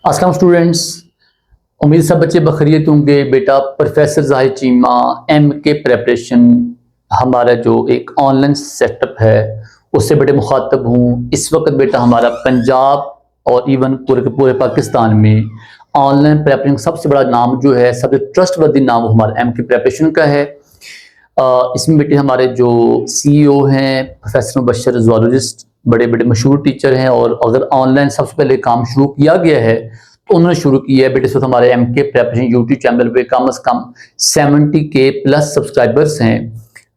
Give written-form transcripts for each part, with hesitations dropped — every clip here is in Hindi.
अस्सलाम स्टूडेंट्स, उम्मीद सब बच्चे बखैरियत होंगे। बेटा professor Zahid Cheema MK preparation हमारा जो एक ऑनलाइन सेटअप है उससे बेटे मुखातब हूँ। इस वक्त बेटा हमारा पंजाब और इवन पूरे के पूरे पाकिस्तान में ऑनलाइन प्रेपरेशन सबसे बड़ा नाम जो है, सबसे ट्रस्टवर्दी नाम हमारा MK प्रेपरेशन का है। इसमें बेटे हमारे जो CEO हैं प्रोफेसर मुबशर ज़ूलॉजिस्ट, बड़े बड़े मशहूर टीचर हैं। और अगर ऑनलाइन सबसे पहले काम शुरू किया गया है तो उन्होंने शुरू किया है बेटे। इस वक्त हमारे MK प्रेपरेशन यूट्यूब चैनल पे कम से कम 70K प्लस सब्सक्राइबर्स हैं।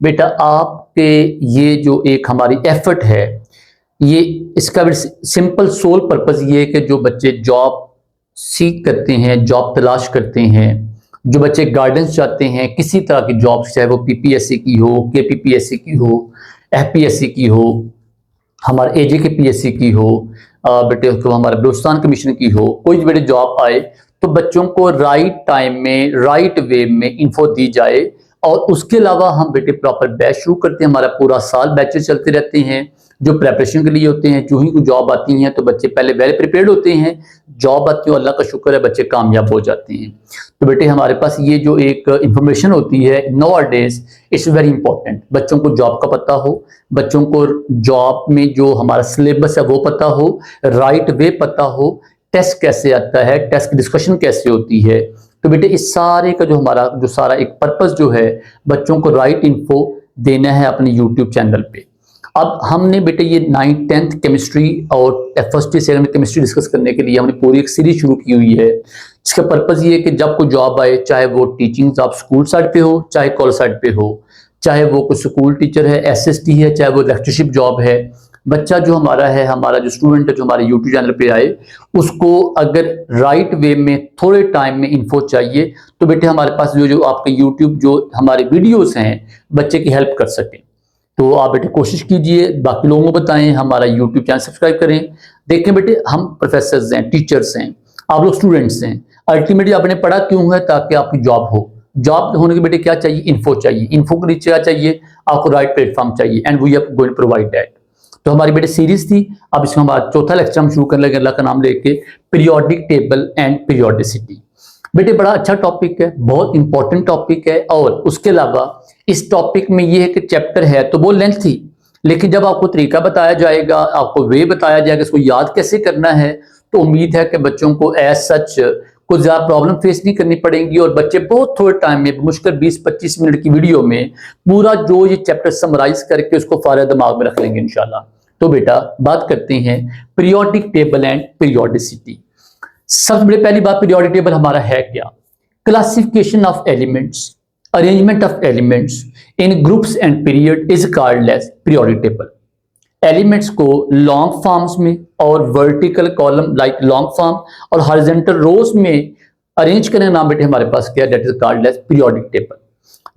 बेटा आपके ये जो एक हमारी एफर्ट है, ये इसका सिंपल सोल पर्पस ये है कि जो बच्चे जॉब सीख करते हैं, जॉब तलाश करते हैं, जो बच्चे गाइडेंस चाहते हैं किसी तरह की जॉब, चाहे वो PPSC की हो, KPPSC की हो, FPSC की हो, हमारे AJK PSC की हो, बेटे उसको हमारे बलूचिस्तान कमीशन की हो, कोई बेटे जॉब आए तो बच्चों को राइट टाइम में राइट वे में इन्फो दी जाए। और उसके अलावा हम बेटे प्रॉपर बैच शुरू करते हैं। हमारा पूरा साल बैचेस चलते रहते हैं जो प्रेपरेशन के लिए होते हैं। जो ही कोई जॉब आती हैं तो बच्चे पहले वेल प्रिपेयर्ड होते हैं, जॉब आती है अल्लाह का शुक्र है बच्चे कामयाब हो जाते हैं। तो बेटे हमारे पास ये जो एक इंफॉर्मेशन होती है नाउअडेज, इट्स वेरी इंपॉर्टेंट। बच्चों को जॉब का पता हो, बच्चों को जॉब में जो हमारा सिलेबस है वो पता हो, राइट वे पता हो, टेस्ट कैसे आता है, टेस्ट की डिस्कशन कैसे होती है। तो बेटे इस सारे का जो हमारा जो सारा एक पर्पस जो है, बच्चों को राइट इन्फो देना है अपने यूट्यूब चैनल पे। अब हमने बेटे ये 9th 10th केमिस्ट्री और फर्स्ट सेकंड में केमिस्ट्री डिस्कस करने के लिए हमने पूरी एक सीरीज शुरू की हुई है। इसका पर्पस ये है कि जब कोई जॉब आए, चाहे वो टीचिंग जॉब स्कूल साइड पे हो, चाहे कॉलेज साइड पे हो, चाहे वो कोई स्कूल टीचर है, SST है, चाहे वो लेक्चरशिप जॉब है, बच्चा जो हमारा है, हमारा जो स्टूडेंट है जो हमारे यूट्यूब चैनल पे आए, उसको अगर राइट वे में थोड़े टाइम में इन्फो चाहिए तो बेटे हमारे पास जो आपके यूट्यूब जो हमारे वीडियोस हैं बच्चे की हेल्प कर सकें। तो आप बेटे कोशिश कीजिए, बाकी लोगों को बताएं, हमारा यूट्यूब चैनल सब्सक्राइब करें। देखें बेटे हम प्रोफेसर्स हैं, टीचर्स हैं, आप लोग स्टूडेंट्स हैं। अल्टीमेटली आपने पढ़ा क्यों है? ताकि आपकी जॉब हो। जॉब होने के बेटे क्या चाहिए? इन्फो चाहिए। इन्फो के नीचे क्या चाहिए? आपको राइट प्लेटफॉर्म चाहिए, and we are going to provide that. तो हमारी बेटे सीरीज थी, अब इसमें हमारा चौथा लेक्चर हम शुरू करने लगे अल्लाह का नाम लेके, पीरियोडिक टेबल एंड पीरियोडिसिटी। बेटे बड़ा अच्छा टॉपिक है, बहुत इंपॉर्टेंट टॉपिक है। और उसके अलावा इस टॉपिक में ये है कि चैप्टर है तो वो लेंथी, लेकिन जब आपको तरीका बताया जाएगा, आपको वे बताया जाएगा इसको याद कैसे करना है, तो उम्मीद है कि बच्चों को एज सच कुछ ज़्यादा प्रॉब्लम फेस नहीं करनी पड़ेगी और बच्चे बहुत थोड़े टाइम में, मुश्किल 20-25 मिनट की वीडियो में पूरा जो ये चैप्टर समराइज करके उसको फारे दिमाग में रख लेंगे इंशाल्लाह। तो बेटा बात करते हैं पीरियोडिक टेबल एंड पीरियोडिसिटी। सबसे बड़ी पहली बात, पीरियोडिक टेबल हमारा है क्या? Classification of elements, arrangement of elements in groups and period is called as periodic table. Elements को लॉन्ग फॉर्म्स में और vertical column like long form और हॉरिजॉन्टल रोज में अरेंज करने का नाम बेटे हमारे पास क्या? That is called as periodic table.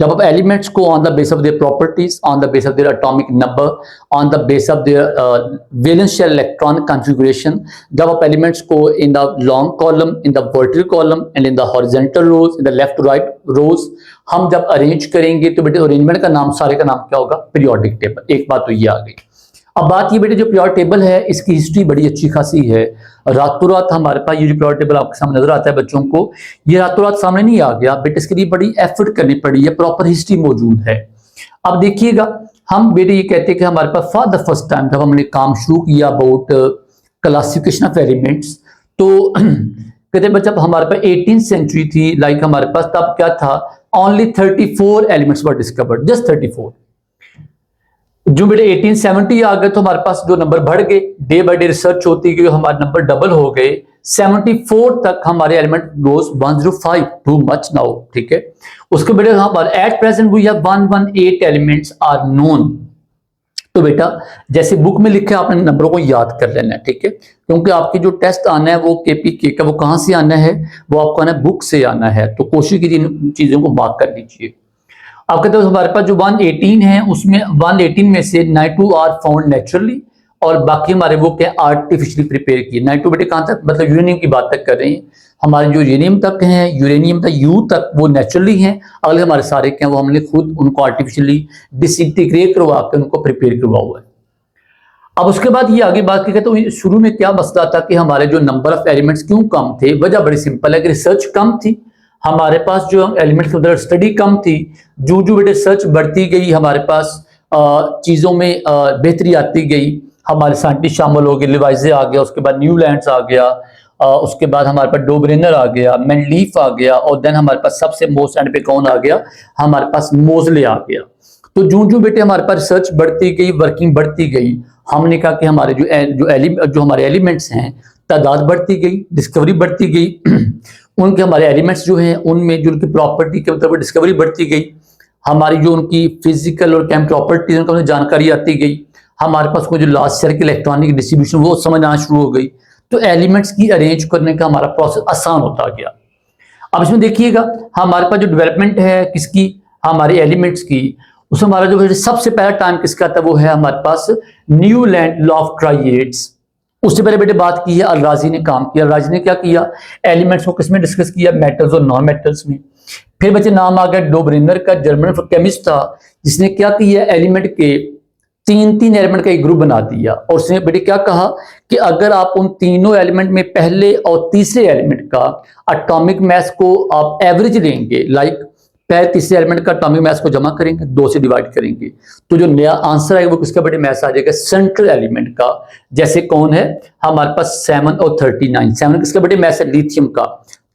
जब आप एलिमेंट्स को on the base of their properties, on the base of their atomic number, on the base of there valence shell electron configuration, जब आप एलिमेंट्स को in the long column, in the vertical column and in the horizontal rows, in the left to right rows हम जब अरेंज करेंगे तो बेटे अरेंजमेंट का नाम, सारे का नाम क्या होगा? Periodic table. एक बात तो ये आ गई। अब बात ये बेटे जो पीरियोडिक टेबल है इसकी हिस्ट्री बड़ी अच्छी खासी है। रातों रात हमारे पास ये जो पीरियोडिक टेबल आपके सामने नजर आता है बच्चों को, ये रातों रात सामने नहीं आ गया बेटे, इसके लिए बड़ी एफर्ट करनी पड़ी है, प्रॉपर हिस्ट्री मौजूद है। अब देखिएगा, हम बेटे ये कहते हैं कि हमारे पास फॉर द फर्स्ट टाइम जब हमने काम शुरू किया अबाउट क्लासिफिकेशन ऑफ एलिमेंट्स, तो कहते बच्चा हमारे पास 18th सेंचुरी थी, लाइक हमारे पास तब क्या था? Only 34 elements were discovered, just 34। जो बेटे 1870 आ गए तो हमारे पास जो नंबर बढ़ गए, डे बाय डे रिसर्च होती गई, हमारे नंबर डबल हो गए। 74 तक हमारे element goes 105, too much now, ठीक है। उसके बेटे हमारे at present we have 118 elements are known. तो बेटा जैसे बुक में लिखे आपने नंबरों को याद कर लेना है, ठीक है, क्योंकि आपकी जो टेस्ट आना है वो KPK का, वो कहां से आना है? वो आपको आना है बुक से आना है। तो कोशिश कीजिए इन चीजों को मार्क कर लीजिए। आप कहते हो हमारे पास जो 118 है उसमें 118 में से 92 आर फाउंड नेचुरली और बाकी हमारे वो क्या आर्टिफिशियली प्रिपेयर किए। 92 बेटे कहां तक? मतलब यूरेनियम की बात तक कर रहे हैं। हमारे जो यूरेनियम तक हैं, यूरेनियम तक U तक वो नेचुरली हैं, अगले हमारे सारे क्या वो हमने खुद उनको आर्टिफिशियली डिसइंटीग्रेट करवा के उनको प्रिपेयर करवा हुआ है। अब उसके बाद ये आगे बात की, तो शुरू में क्या मसला था कि हमारे जो नंबर ऑफ एलिमेंट्स क्यों कम थे, वजह बड़ी सिंपल है कि रिसर्च कम थी, हमारे पास जो एलिमेंट्स की स्टडी कम थी। जो जो बेटे रिसर्च बढ़ती गई, हमारे पास चीज़ों में बेहतरी आती गई, हमारे साइंटिस्ट शामिल हो गए, लिवाइजे आ गया, उसके बाद न्यूलैंड्स आ गया, उसके बाद हमारे पास डोब्रेनर आ गया, मेंडलीफ आ गया, और देन हमारे पास सबसे मोस्ट एंड पे कौन आ गया, हमारे पास मोजले आ गया। तो जो जो बेटे हमारे पास रिसर्च बढ़ती गई, वर्किंग बढ़ती गई, हमने कहा कि हमारे जो हमारे एलिमेंट्स हैं, तादाद बढ़ती गई, डिस्कवरी बढ़ती गई उनके हमारे एलिमेंट्स जो हैं उनमें जो उनकी प्रॉपर्टी के मतलब डिस्कवरी बढ़ती गई, हमारी जो उनकी फिजिकल और केम प्रॉपर्टीज उनका जानकारी आती गई, हमारे पास कोई जो लास्ट शेयर की इलेक्ट्रॉनिक डिस्ट्रीब्यूशन वो समझ आना शुरू हो गई। तो एलिमेंट्स की अरेंज करने का हमारा प्रोसेस आसान होता गया। अब इसमें देखिएगा हमारे पास जो डेवलपमेंट है किसकी, हमारे एलिमेंट्स की, उसमें हमारा जो सबसे पहला टाइम किसका था, वो है हमारे पास न्यूलैंड लॉ ऑफ ट्राइएड्स। उससे पहले बेटे बात की है अल-राजी ने काम किया। अल-राजी ने क्या किया, एलिमेंट्स को किसमें डिस्कस किया, मेटल्स और नॉन मेटल्स में। फिर बच्चे नाम आ गया डोब्रेनर का, जर्मन केमिस्ट था, जिसने क्या किया, एलिमेंट के तीन एलिमेंट का एक ग्रुप बना दिया, और उसने बेटे क्या कहा कि अगर आप उन तीनों एलिमेंट में पहले और तीसरे एलिमेंट का एटॉमिक मास को आप एवरेज लेंगे, लाइक पहले तीसरे एलिमेंट का एटॉमिक मास को जमा करेंगे, 2 से डिवाइड करेंगे, तो जो नया आंसर आएगा वो किसका बेटे मास आ जाएगा, सेंट्रल एलिमेंट का। जैसे कौन है हमारे पास 7 और 39, 7 किसका बेटे मास है, लिथियम का,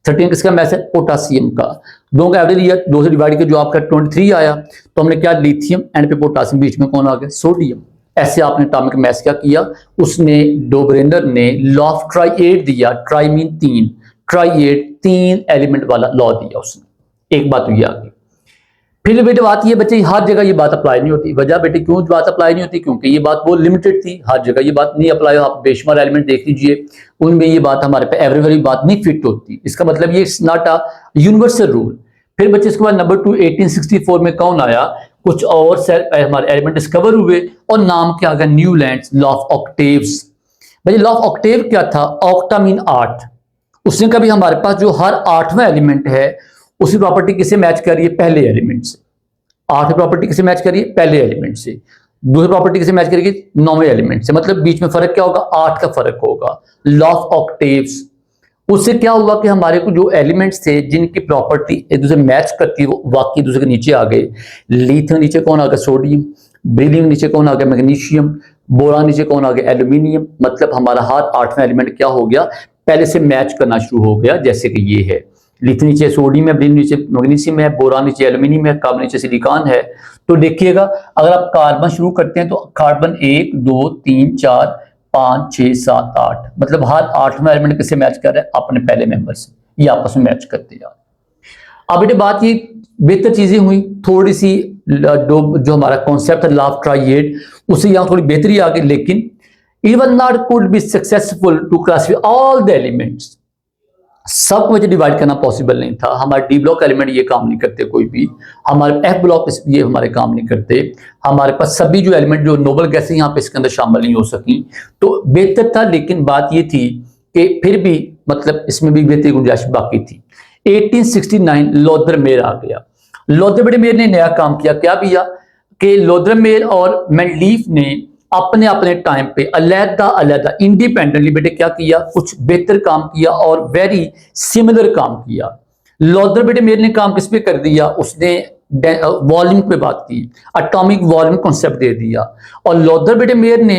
13 किसका मास है, पोटासियम का। दोनों का एवरेज लिया, 2 से डिवाइड किया, जो आपका 23 आया, तो हमने क्या, लिथियम एंड पे पोटासियम, बीच में कौन आ गया, सोडियम। ऐसे आपने एटॉमिक मास क्या किया, उसने डोब्रेनर ने लॉ ऑफ ट्राइएड दिया, ट्राई मीन 3, ट्राइएड 3 एलिमेंट वाला लॉ दिया उसने। एक बात हुई आगे। फिर बेटे बात ये बच्चे हर जगह ये बात अप्लाई नहीं होती। वजह बेटे क्यों बात अप्लाई नहीं होती, क्योंकि ये बात बहुत लिमिटेड थी, हर जगह ये बात नहीं अप्लाई। आप बेशुमार एलिमेंट देख लीजिए, उनमें ये बात हमारे पे एवरीवेरी बात नहीं फिट होती। इसका मतलब ये it's not a universal rule. फिर बच्चे इसके बाद नंबर 2 1864 में कौन आया, कुछ और हमारे एलिमेंट डिस्कवर हुए, और नाम क्या आ गया, न्यूलैंड्स लॉ ऑफ ऑक्टेव्स। भाई लॉ ऑफ ऑक्टेव क्या था, ऑक्टा मीन 8। उसने कभी हमारे पास जो हर 8वां एलिमेंट है उसी प्रॉपर्टी किसे मैच कर रही है, पहले एलिमेंट से। 8वीं प्रॉपर्टी किसे मैच कर रही है, पहले एलिमेंट से। दूसरी प्रॉपर्टी किसे मैच करेगी, 9वें एलिमेंट से। मतलब बीच में फर्क क्या होगा, 8 का फर्क होगा, लॉ ऑफ ऑक्टेव्स। उससे क्या हुआ कि हमारे को जो एलिमेंट्स थे जिनकी प्रॉपर्टी एक दूसरे मैच करती है वो वाकई दूसरे के नीचे आ गए। लिथियम नीचे कौन आ गया, सोडियम। बेरिलियम नीचे कौन आ गया, मैग्नीशियम। बोरान नीचे कौन आ गया, एल्यूमिनियम। मतलब हमारा हर 8वां एलिमेंट क्या हो गया, पहले से मैच करना शुरू हो गया। जैसे कि ये है, लिथियम नीचे सोडियम है, बेरिलियम नीचे मैग्नीशियम है, बोरान नीचे एल्यूमिनियम है, कार्बन नीचे सिलिकॉन है। तो देखिएगा अगर आप कार्बन शुरू करते हैं तो कार्बन 1 2 3 4 5 6 7 8, मतलब हर 8वां एलिमेंट किससे मैच कर रहा है, अपने पहले मेंबर से, ये आपस में मैच करते हैं। अब बेटे बात ये बेहतर चीजें हुई, थोड़ी सी जो हमारा कॉन्सेप्ट है लॉ ऑफ ट्राइएड, उससे यहाँ थोड़ी बेहतरी आ गई। लेकिन even not could be successful to classify all the elements. सब मुझे डिवाइड करना पॉसिबल नहीं था। हमारे डी ब्लॉक एलिमेंट ये काम नहीं करते कोई भी, हमारे एफ ब्लॉक ये हमारे काम नहीं करते। हमारे पास सभी जो एलिमेंट जो नोबल गैसें यहाँ पे इसके अंदर शामिल नहीं हो सकी, तो बेहतर था। लेकिन बात ये थी कि फिर भी मतलब इसमें भी बेहतरी गुंजाइश बाकी थी। 1869 लोथरमेयर आ गया। लोथरमेयर ने नया काम किया, क्या किया कि लोथरमेयर और मेंडलीफ ने अपने अपने टाइम पे अलग-अलग इंडिपेंडेंटली बेटे क्या किया, कुछ बेहतर काम किया और वेरी सिमिलर काम किया। लोथरमेयर ने काम किस पे कर दिया, उसने वॉल्यूम पे बात की, एटॉमिक वॉल्यूम कॉन्सेप्ट दे दिया। और लोथरमेयर ने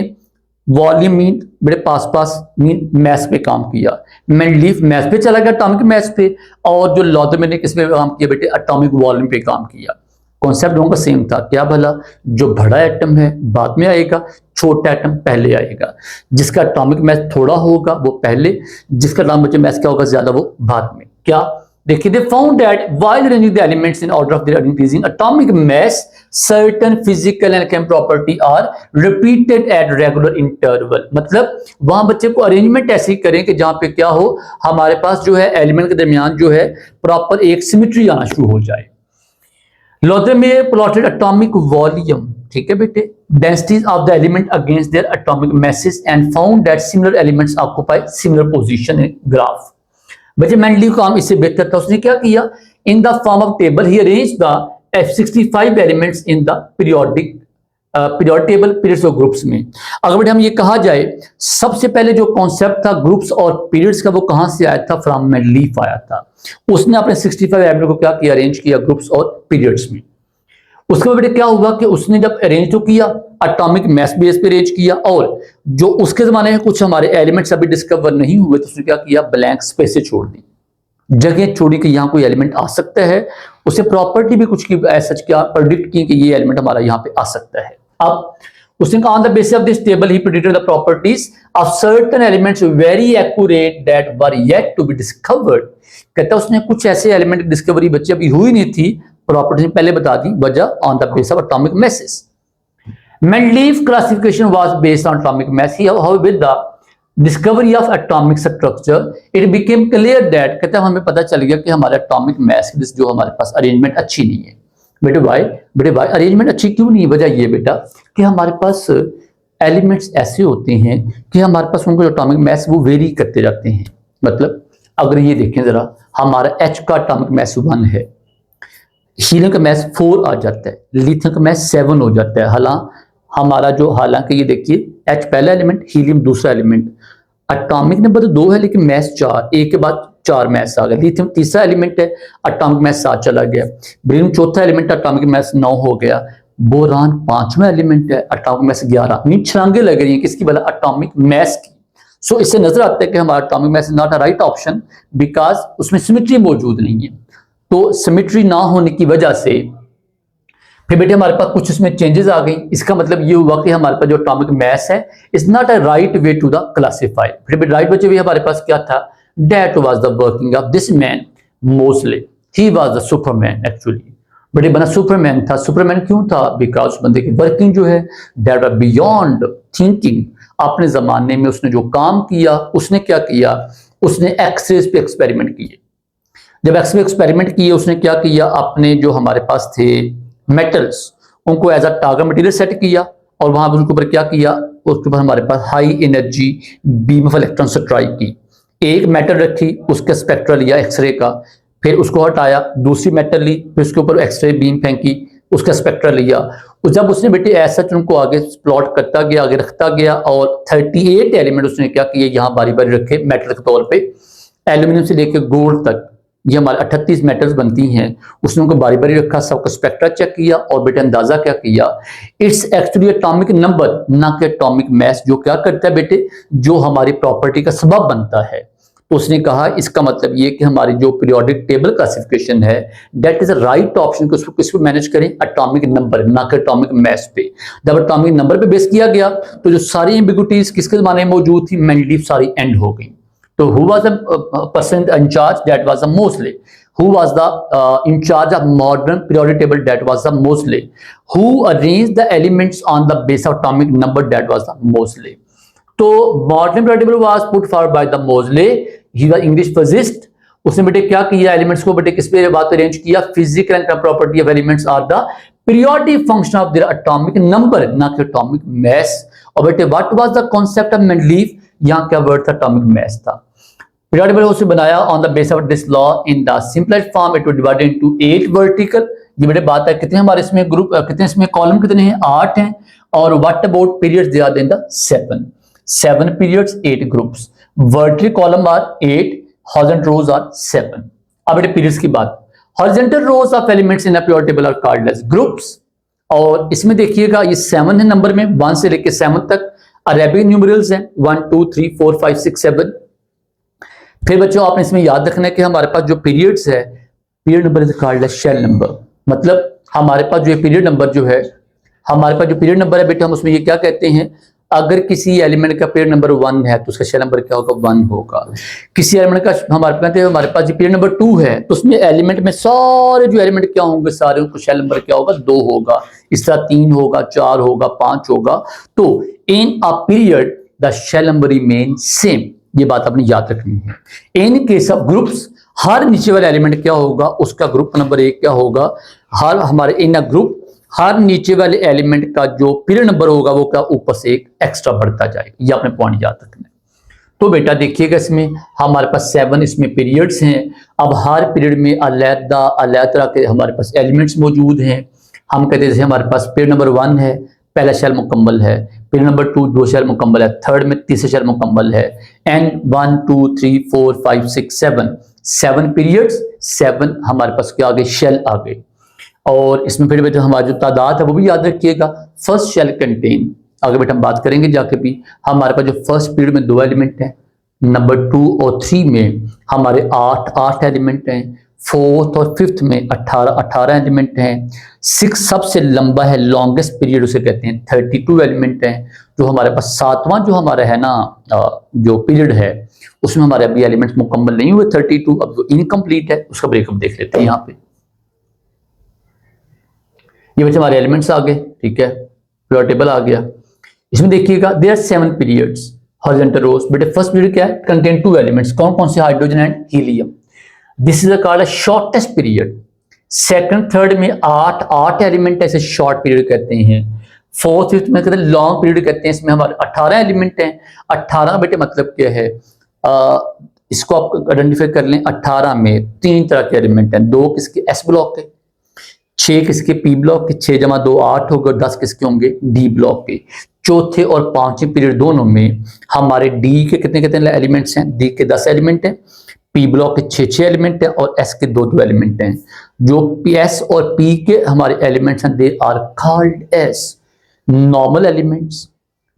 वॉल्यूम मीन बेटे पास मीन मैथ पे काम किया। मेंडलीफ मैथ पे चला गया, एटॉमिक मैथ पे, और जो लोथरमेयर ने किस पे काम किया बेटे, एटॉमिक वॉल्यूम पे काम किया। कॉन्सेप्ट दोनों का सेम था, क्या भला, जो बड़ा एटम है बाद में आएगा, छोटा एटम पहले आएगा। जिसका एटॉमिक मास थोड़ा होगा वो पहले, जिसका एटॉमिक मास क्या होगा ज्यादा वो बाद में। क्या देखिए, they found that while arranging the elements in order of their increasing atomic mass certain physical and chemical property are repeated at regular interval. मतलब वहां बच्चे को अरेंजमेंट ऐसे करें कि जहां पे क्या हो, हमारे पास जो है एलिमेंट के दरमियान जो है प्रॉपर एक सिमेट्री आना शुरू हो जाए। लोथरमेयर प्लॉटेड एटॉमिक वॉल्यूम, ठीक है बेटे, densities of the element against their atomic masses and found that similar elements occupy similar position in graph। बच्चे मेंडलीफ काम इससे बेहतर था। उसने क्या किया, in the form of table he arranged the F65 elements in the periodic periodic table periods और ग्रुप्स में। अगर बेटे हम ये कहा जाए, सबसे पहले जो कॉन्सेप्ट था ग्रुप्स और पीरियड्स का वो कहां से आया था? फ्रॉम मेंडलीफ आया था। उसने अपने 65 एलिमेंट को क्या किया? अरेंज किया ग्रुप्स और पीरियड्स में। उसके बाद बेटे क्या हुआ कि उसने जब अरेंज तो किया, एटॉमिक मास बेस पे अरेंज किया, और जो उसके जमाने में कुछ हमारे एलिमेंट्स अभी डिस्कवर नहीं हुए तो उसने क्या किया? ब्लैंक स्पेसेस छोड़ दी, जगह छोड़ी कि यहाँ कोई एलिमेंट आ सकता है। उसे प्रॉपर्टी भी कुछ की सच क्या प्रेडिक्ट की कि ये एलिमेंट हमारा यहाँ पे आ सकता है। अब उसने कहा on the basis of this table he predicted the properties of certain elements very accurate that were yet to be discovered. कहता है उसने कुछ ऐसे एलिमेंट की डिस्कवरी बच्चे अभी हुई नहीं थी, प्रॉपर्टी पहले बता दी, वजह on the basis of atomic masses। Mendeleev classification was based on atomic mass. However, with the discovery of atomic structure, it became clear that कहते हैं हमें पता चल गया कि हमारे एटॉमिक मास की जो हमारे पास अरेंजमेंट अच्छी नहीं है। बेटे भाई अरेंजमेंट अच्छी क्यों नहीं है? वजह ये बेटा कि हमारे पास एलिमेंट्स ऐसे होते हैं कि हमारे पास उनको एटॉमिक मास वो वेरी करते जाते हैं। मतलब अगर ये देखें जरा, हमारा H का एटॉमिक मास 1 है, हीलियम का मास 4 आ जाता है, लिथियम का मास 7 हो जाता है। हालांकि ये देखिए H पहला एलिमेंट, हीलियम दूसरा एलिमेंट, एटॉमिक नंबर 2 है लेकिन मास 4, एक के बाद 4 मास आ गया। लिथियम तीसरा एलिमेंट है, एटॉमिक मास 7 चला गया। बेरिलियम चौथा एलिमेंट, एटॉमिक मास 9 हो गया। बोरान पांचवा एलिमेंट है, एटॉमिक मास 11। मीन छलांगे लग रही हैं किसकी? भला एटॉमिक मास की। सो इससे नजर आता है कि हमारा atomic mass is not a right option because उसमें सिमेट्री मौजूद नहीं है। तो सिमेट्री ना होने की वजह से फिर बेटे हमारे पास कुछ इसमें चेंजेस आ गई। इसका मतलब ये हुआ कि हमारे पास जो एटॉमिक मास है is not a right way to the classify. फिर राइट बचे हुए हमारे पास क्या था? That was the working of this man mostly, he was the superman actually. But ये बना सुपरमैन था। सुपरमैन क्यों था? बिकॉज उस बंदे की वर्किंग जो है दैट वाज बियॉन्ड थिंकिंग। अपने जमाने में उसने जो काम किया, उसने क्या किया? उसने एक्सरेज पे एक्सपेरिमेंट किए। जब एक्स में एक्सपेरिमेंट किए उसने क्या किया? अपने जो हमारे पास थे मेटल्स उनको as a target material set किया और वहां पर उनके ऊपर क्या किया? उसके ऊपर हमारे पास high energy beam of electron strike की। एक मेटल रखी, उसका स्पेक्ट्रा लिया एक्सरे का, फिर उसको हटाया, दूसरी मेटल ली, फिर उसके ऊपर एक्सरे बीम फेंकी, उसका स्पेक्ट्रा लिया। और जब उसने बेटे ऐसा उनको आगे प्लॉट करता गया, आगे रखता गया, और 38 एलिमेंट उसने क्या किए? यहाँ बारी बारी रखे मेटल के तौर पर, एल्यूमिनियम से लेकर गोल्ड तक ये हमारे 38 मेटल्स बनती हैं। उसने उनको बारी बारी रखा, सबका स्पेक्ट्रा चेक किया और बेटे अंदाजा क्या किया? इट्स एक्चुअली एटॉमिक नंबर, ना कि एटॉमिक मास, जो क्या करता है बेटे? जो हमारी प्रॉपर्टी का सबब बनता है। तो उसने कहा इसका मतलब ये कि हमारी जो पीरियोडिक टेबल क्लासिफिकेशन है that is a right option कि उसको किस पे मैनेज करें? एटॉमिक नंबर, ना कि एटॉमिक मास पे। जब एटॉमिक नंबर पे बेस किया गया तो जो सारी एम्बिग्युइटीज किसके जमाने में मौजूद थी? मेंडलीव सारी एंड हो गई। तो who was the person in charge? That was the Moseley. Who was the in charge of modern periodic table? That was the Moseley. Who arranged the elements on the base of atomic number? That was the Moseley. तो modern periodic table was put forward by the Moseley. He was English physicist. उसने बेटे क्या किया? एलिमेंट्स को बेटे किस पे बात अरेंज किया? Physical and property of elements are the periodic function of their atomic number, ना कि एटॉमिक मास। और बेटे what was the concept of Mendeleev? यहाँ क्या वर्ड था? एटॉमिक मास था। पीरियोडिक टेबल उसने बनाया on the base of this law in the simplest form. It was divided into 8 vertical. ये बेटे बात है कितने हमारे इसमें ग्रुप, कितने इसमें कॉलम कितने हैं? 8 हैं। और what about periods? They are in the 7 periods, 8 groups. Vertical column are 8, horizontal rows are 7। अब बेटे पीरियड्स की बात, horizontal rows of elements in a periodic table are called as groups. और इसमें देखिएगा ये 7 है नंबर में, 1 से लेकर 7 तक। अरेबिक न्यूमेरल्स हैं 1 2 3 4 5 6 7। फिर बच्चों आपने इसमें याद रखना है कि हमारे पास जो पीरियड्स है, period number is called as shell number. मतलब हमारे पास जो पीरियड नंबर जो है, हमारे पास जो पीरियड नंबर है बेटे, हम उसमें ये क्या कहते हैं? अगर किसी एलिमेंट का पीरियड नंबर 1 है तो उसका शेल नंबर क्या होगा? 1 होगा। किसी एलिमेंट का हमारे कहते हैं हमारे पास जो पीरियड नंबर 2 है तो उसमें एलिमेंट में सारे जो एलिमेंट क्या होंगे? सारे उनको शेल नंबर क्या होगा? 2 होगा। इस तरह 3 होगा, 4 होगा, 5 होगा। तो in a period the shell number remain same. ये बात आपने याद रखनी है। इन केस ऑफ ग्रुप्स, हर नीचे वाला एलिमेंट क्या होगा? उसका ग्रुप नंबर 1 क्या होगा? हर हमारे इन अ ग्रुप, हर नीचे वाले एलिमेंट का जो पीरियड नंबर होगा वो क्या ऊपर से एक एक्स्ट्रा बढ़ता जाएगा। ये आपने पॉइंट याद रखना है। तो बेटा देखिएगा इसमें हमारे पास 7 इसमें पीरियड्स हैं। अब हर पीरियड में अलग तरह के हमारे पास एलिमेंट्स मौजूद हैं। हम कहते हैं जैसे हमारे पास पीरियड नंबर 1 है पहला शेल मुकम्मल है, पीरियड नंबर 2 2 शेल मुकम्मल है, थर्ड में तीसरा शेल मुकम्मल है, एंड 1 2 3 4 5 6 7 पीरियड्स, 7 हमारे पास क्या आ गए, शेल आ गए। और इसमें फिर बेटा हमारी जो तादाद है वो भी याद रखिएगा। फर्स्ट शेल कंटेन, आगे बेटा हम बात करेंगे जाके भी, हमारे पास जो फर्स्ट पीरियड में 2 एलिमेंट हैं, नंबर 2 और 3 में हमारे 8 एलिमेंट हैं, फोर्थ और फिफ्थ में 18 एलिमेंट हैं, 6 सबसे लंबा है, लॉन्गेस्ट पीरियड उसे कहते हैं, 32 एलिमेंट हैं। जो हमारे पास सातवां जो हमारा है ना जो पीरियड है उसमें हमारे अभी एलिमेंट्स मुकम्मल नहीं हुए 32, अब जो इनकम्प्लीट है उसका ब्रेकअप देख लेते हैं। यहाँ पे ये बच्चे हमारे एलिमेंट्स आ गए, ठीक है, प्योर टेबल आ गया। इसमें देखिएगा देयर आर 7 पीरियड्स हॉरिजॉन्टल रोज। बेटे फर्स्ट पीरियड क्या है, कंटेन 2 एलिमेंट्स, कौन कौन से, hydrogen and helium. This is called shortest period. Second third में 8 एलिमेंट ऐसे शॉर्ट पीरियड कहते हैं। फोर्थ फिफ्थ में कहते हैं लॉन्ग पीरियड कहते हैं, इसमें हमारे 18 एलिमेंट हैं। 18 बेटे मतलब क्या है, इसको आप आइडेंटिफाई कर लें। 18 में 3 तरह के एलिमेंट हैं, 2 किसके एस ब्लॉक के, 6 किसके पी ब्लॉक के, 6 जमा 2 8 होगा, 10 किसके होंगे डी ब्लॉक के। चौथे और पांचवें पीरियड दोनों में हमारे डी के कितने एलिमेंट्स हैं, डी के 10 एलिमेंट हैं, पी ब्लॉक के 6 एलिमेंट हैं और एस के 2 एलिमेंट हैं। जो पी एस और पी के हमारे एलिमेंट्स हैं, they are called as normal elements,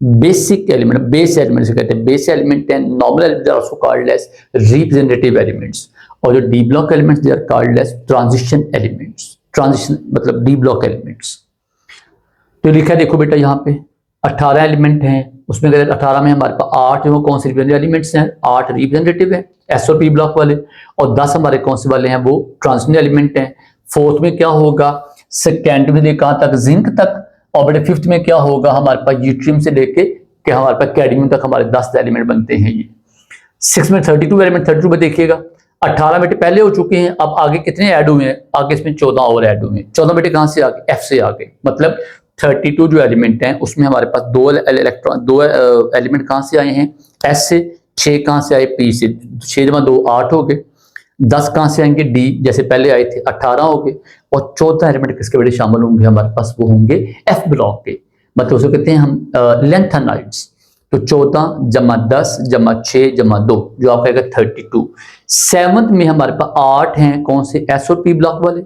basic element, base element से कहते हैं, बेस एलिमेंट है। Normal element are also called as representative elements. और जो D block elements they are called as transition elements. Transition मतलब डी ब्लॉक एलिमेंट्स। तो लिखा है देखो बेटा यहाँ पे 18 एलिमेंट हैं, उसमें 18 में हमारे पास 8 वो कौन से रिप्रेजेंटेटिव एलिमेंट्स हैं, 8 रिप्रेजेंटेटिव हैं एस और पी ब्लॉक वाले, और 10 हमारे कौन से वाले हैं, वो ट्रांजिशन एलिमेंट हैं। फोर्थ में क्या होगा, सेकेंड में कहाँ तक, जिंक तक। और बेटे फिफ्थ में क्या होगा, हमारे पास यूट्रियम से लेके कि हमारे पास कैडमियम तक हमारे 10 एलिमेंट बनते हैं। ये 6 में 32 एलिमेंट, 32 में देखिएगा 18 बेटे पहले हो चुके हैं, अब आगे कितने ऐड हुए हैं, आगे इसमें 14 और ऐड हुए हैं। 14 बेटे कहां से आ गए, एफ से आ गए। मतलब 32 जो एलिमेंट हैं उसमें हमारे पास 2 एलिमेंट कहां से आए हैं, एस से। 6 कहां से आए, पी से। 6 जमा 2 8 हो गए। 10 कहां से आएंगे, डी जैसे पहले आए थे, 18 हो गए। और चौथा एलिमेंट किसके बेटे शामिल होंगे हमारे पास, वो होंगे एफ ब्लॉक के, मतलब उसे कहते हैं हम लेंथेनाइड्स। तो 14 जमा 10 जमा 6 जमा 2 जो आपका आएगा 32। सेवंथ में हमारे पास 8 हैं, कौन से, एस और पी ब्लॉक वाले।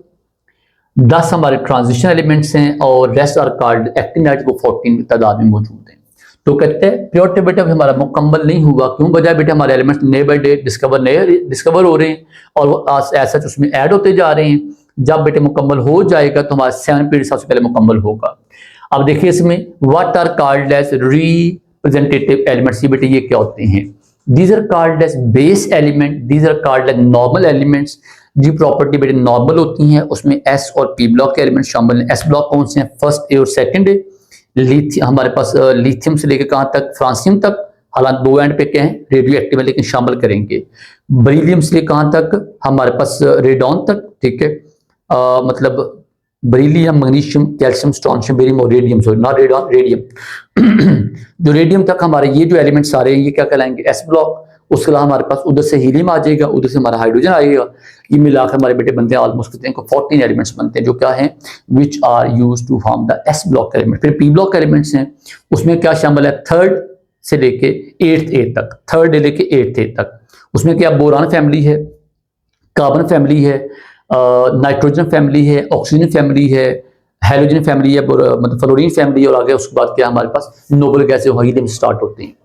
10 हमारे ट्रांजिशन एलिमेंट्स हैं और रेस्ट आर कॉल्ड एक्टिनाइड्स, वो 14 तादाद में मौजूद हैं। तो कहते हैं प्योर टेबल बेटा हमारा मुकम्मल नहीं हुआ, क्यों, बजाय बेटे हमारे elements day by day discover हो रहे हैं और वो ऐसा उसमें ऐड होते जा रहे हैं। जब बेटे मुकम्मल हो जाएगा तो हमारा 7 पीरियड सबसे पहले मुकम्मल होगा। अब देखिए इसमें what are called as representative elements, ये बेटे ये क्या होते हैं, these are called as base element, these are called as normal elements. जी प्रॉपर्टी बेटे नॉर्मल होती हैं, उसमें एस और पी ब्लॉक के एलिमेंट शामिल हैं। एस ब्लॉक कौन से हैं, फर्स्ट ए और सेकंड ए। लिथियम हमारे पास लिथियम से लेकर कहां तक, फ्रांसियम तक, हालांकि 2 एंड पे क्या है रेडियो एक्टिव है लेकिन शामिल करेंगे। बेरिलियम से लेकर कहां तक, हमारे पास रेडॉन तक, ठीक है, मतलब beryllium, magnesium, calcium, strontium, barium और radium, sorry not radon, radium. जो रेडियम तक हमारे ये जो एलिमेंट सारे हैं ये क्या कहलाएंगे, एस ब्लॉक। उसके अलावा हमारे पास उधर से हीलियम आ जाएगा, उधर से हमारा हाइड्रोजन आएगा। ये मिलाकर हमारे बेटे बनते हैं ऑलमोस्ट कितने को 14 एलिमेंट्स बनते हैं, जो क्या हैं, which are used to form the S block element. फिर पी ब्लॉक एलिमेंट्स हैं, उसमें क्या शामिल है, 3rd से लेके 8th ए तक, 3rd ए लेके 8th ए तक। उसमें क्या बोरान फैमिली है, कार्बन फैमिली है, नाइट्रोजन फैमिली है, ऑक्सीजन फैमिली है, हेलोजन फैमिली है, मतलब फ्लोरीन फैमिली है, और आगे उसके बाद क्या हमारे पास नोबल गैस हीलियम स्टार्ट होते हैं।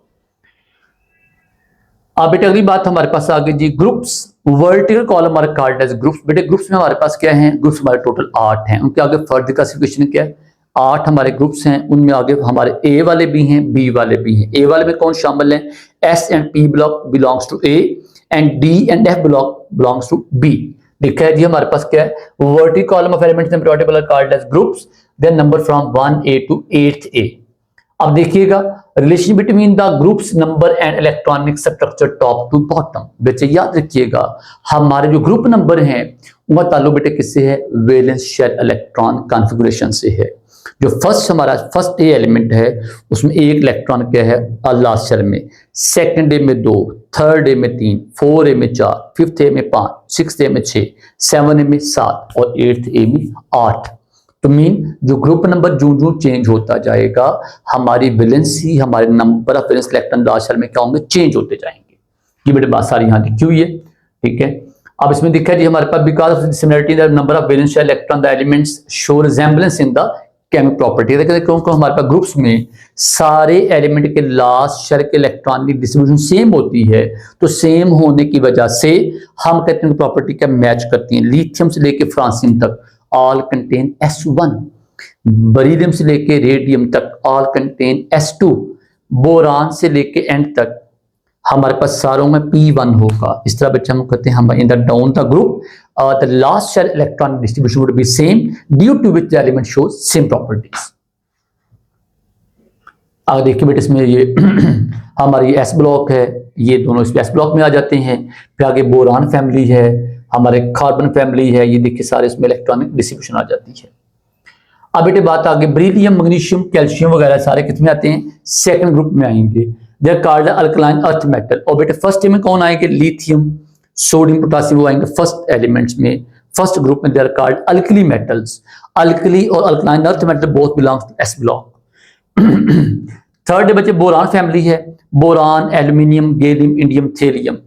अब बेटे अगली बात हमारे पास आगे जी, ग्रुप्स। वर्टिकल कॉलम हमारे कॉल्ड एज ग्रुप्स। बेटे ग्रुप्स में हमारे पास क्या है, ग्रुप्स हमारे टोटल 8 हैं। उनके आगे फर्दर क्लासिफिकेशन क्या है, 8 हमारे ग्रुप्स हैं, उनमें आगे हमारे ए वाले भी हैं, बी वाले भी हैं। ए वाले में कौन शामिल है, S and P block belongs to A and D and F block belongs to B. लिखा है जी हमारे पास क्या है, vertical column of elements in pure table are called as groups, then number from 1A to 8th A। अब देखिएगा relation between the groups number and electronic structure top to bottom. बच्चे याद रखिएगा हमारे जो ग्रुप नंबर हैं उनका ताल्लुक बेटे किससे है, वैलेंस शेल इलेक्ट्रॉन कॉन्फ़िगरेशन से है। जो फर्स्ट हमारा फर्स्ट ए एलिमेंट है उसमें एक इलेक्ट्रॉन क्या है लास्ट शेल में, सेकंड ए में 2, थर्ड ए में 3, 4 ए में 4, फिफ्थ ए में 5, सिक्स्थ ए में 6, 7 ए में 7 और 8th ए में 8। तो मीन जो ग्रुप नंबर जो जो चेंज होता जाएगा, हमारी वैलेंसी, हमारे number of valence electron last shell में क्या होंगे, चेंज होते जाएंगे। ये बेटे बात सारी यहाँ लिखी हुई है, ठीक है। अब इसमें दिखा जी हमारे पास because of similarity the number of valence shell electron the elements show resemblance in the chemical property. देखिए क्योंकि हमारे पास ग्रुप्स में सारे एलिमेंट के लास्ट शेल के इलेक्ट्रॉन की डिस्ट्रीब्यूशन सेम होती है, तो सेम होने की वजह से हम कहते हैं प्रॉपर्टी क्या मैच करती है। लिथियम से लेके फ्रांसियम तक ऑल कंटेन S1, बेरिलियम से लेके रेडियम तक ऑल कंटेन S2, बोरान से लेके एंड तक हमारे पास सारों में P1 होगा। इस तरह बच्चे हम कहते हैं हम in the down the group the last shell electron distribution would be same due to which the element shows same properties. अब देखिए बेटे इसमें ये हमारी S ब्लॉक है, ये दोनों इस S ब्लॉक में आ जाते हैं। फिर आगे बोरान फैमिली है, हमारे कार्बन फैमिली है, ये देखिए सारे इसमें इलेक्ट्रॉनिक डिस्ट्रीब्यूशन आ जाती है। अब बेटे बात आगे बेरिलियम, मैग्नीशियम, कैल्शियम वगैरह सारे कितने आते हैं, सेकंड ग्रुप में आएंगे। They are called alkaline earth metal. और बेटे फर्स्ट में कौन आएंगे, लिथियम, सोडियम, पोटेशियम, वो आएंगे फर्स्ट एलिमेंट्स में, फर्स्ट ग्रुप में। They are called alkali metals. Alkali और alkaline earth metal both belongs to S block. Third बच्चे बोरान फैमिली है, boron, aluminium, gallium, indium, thallium.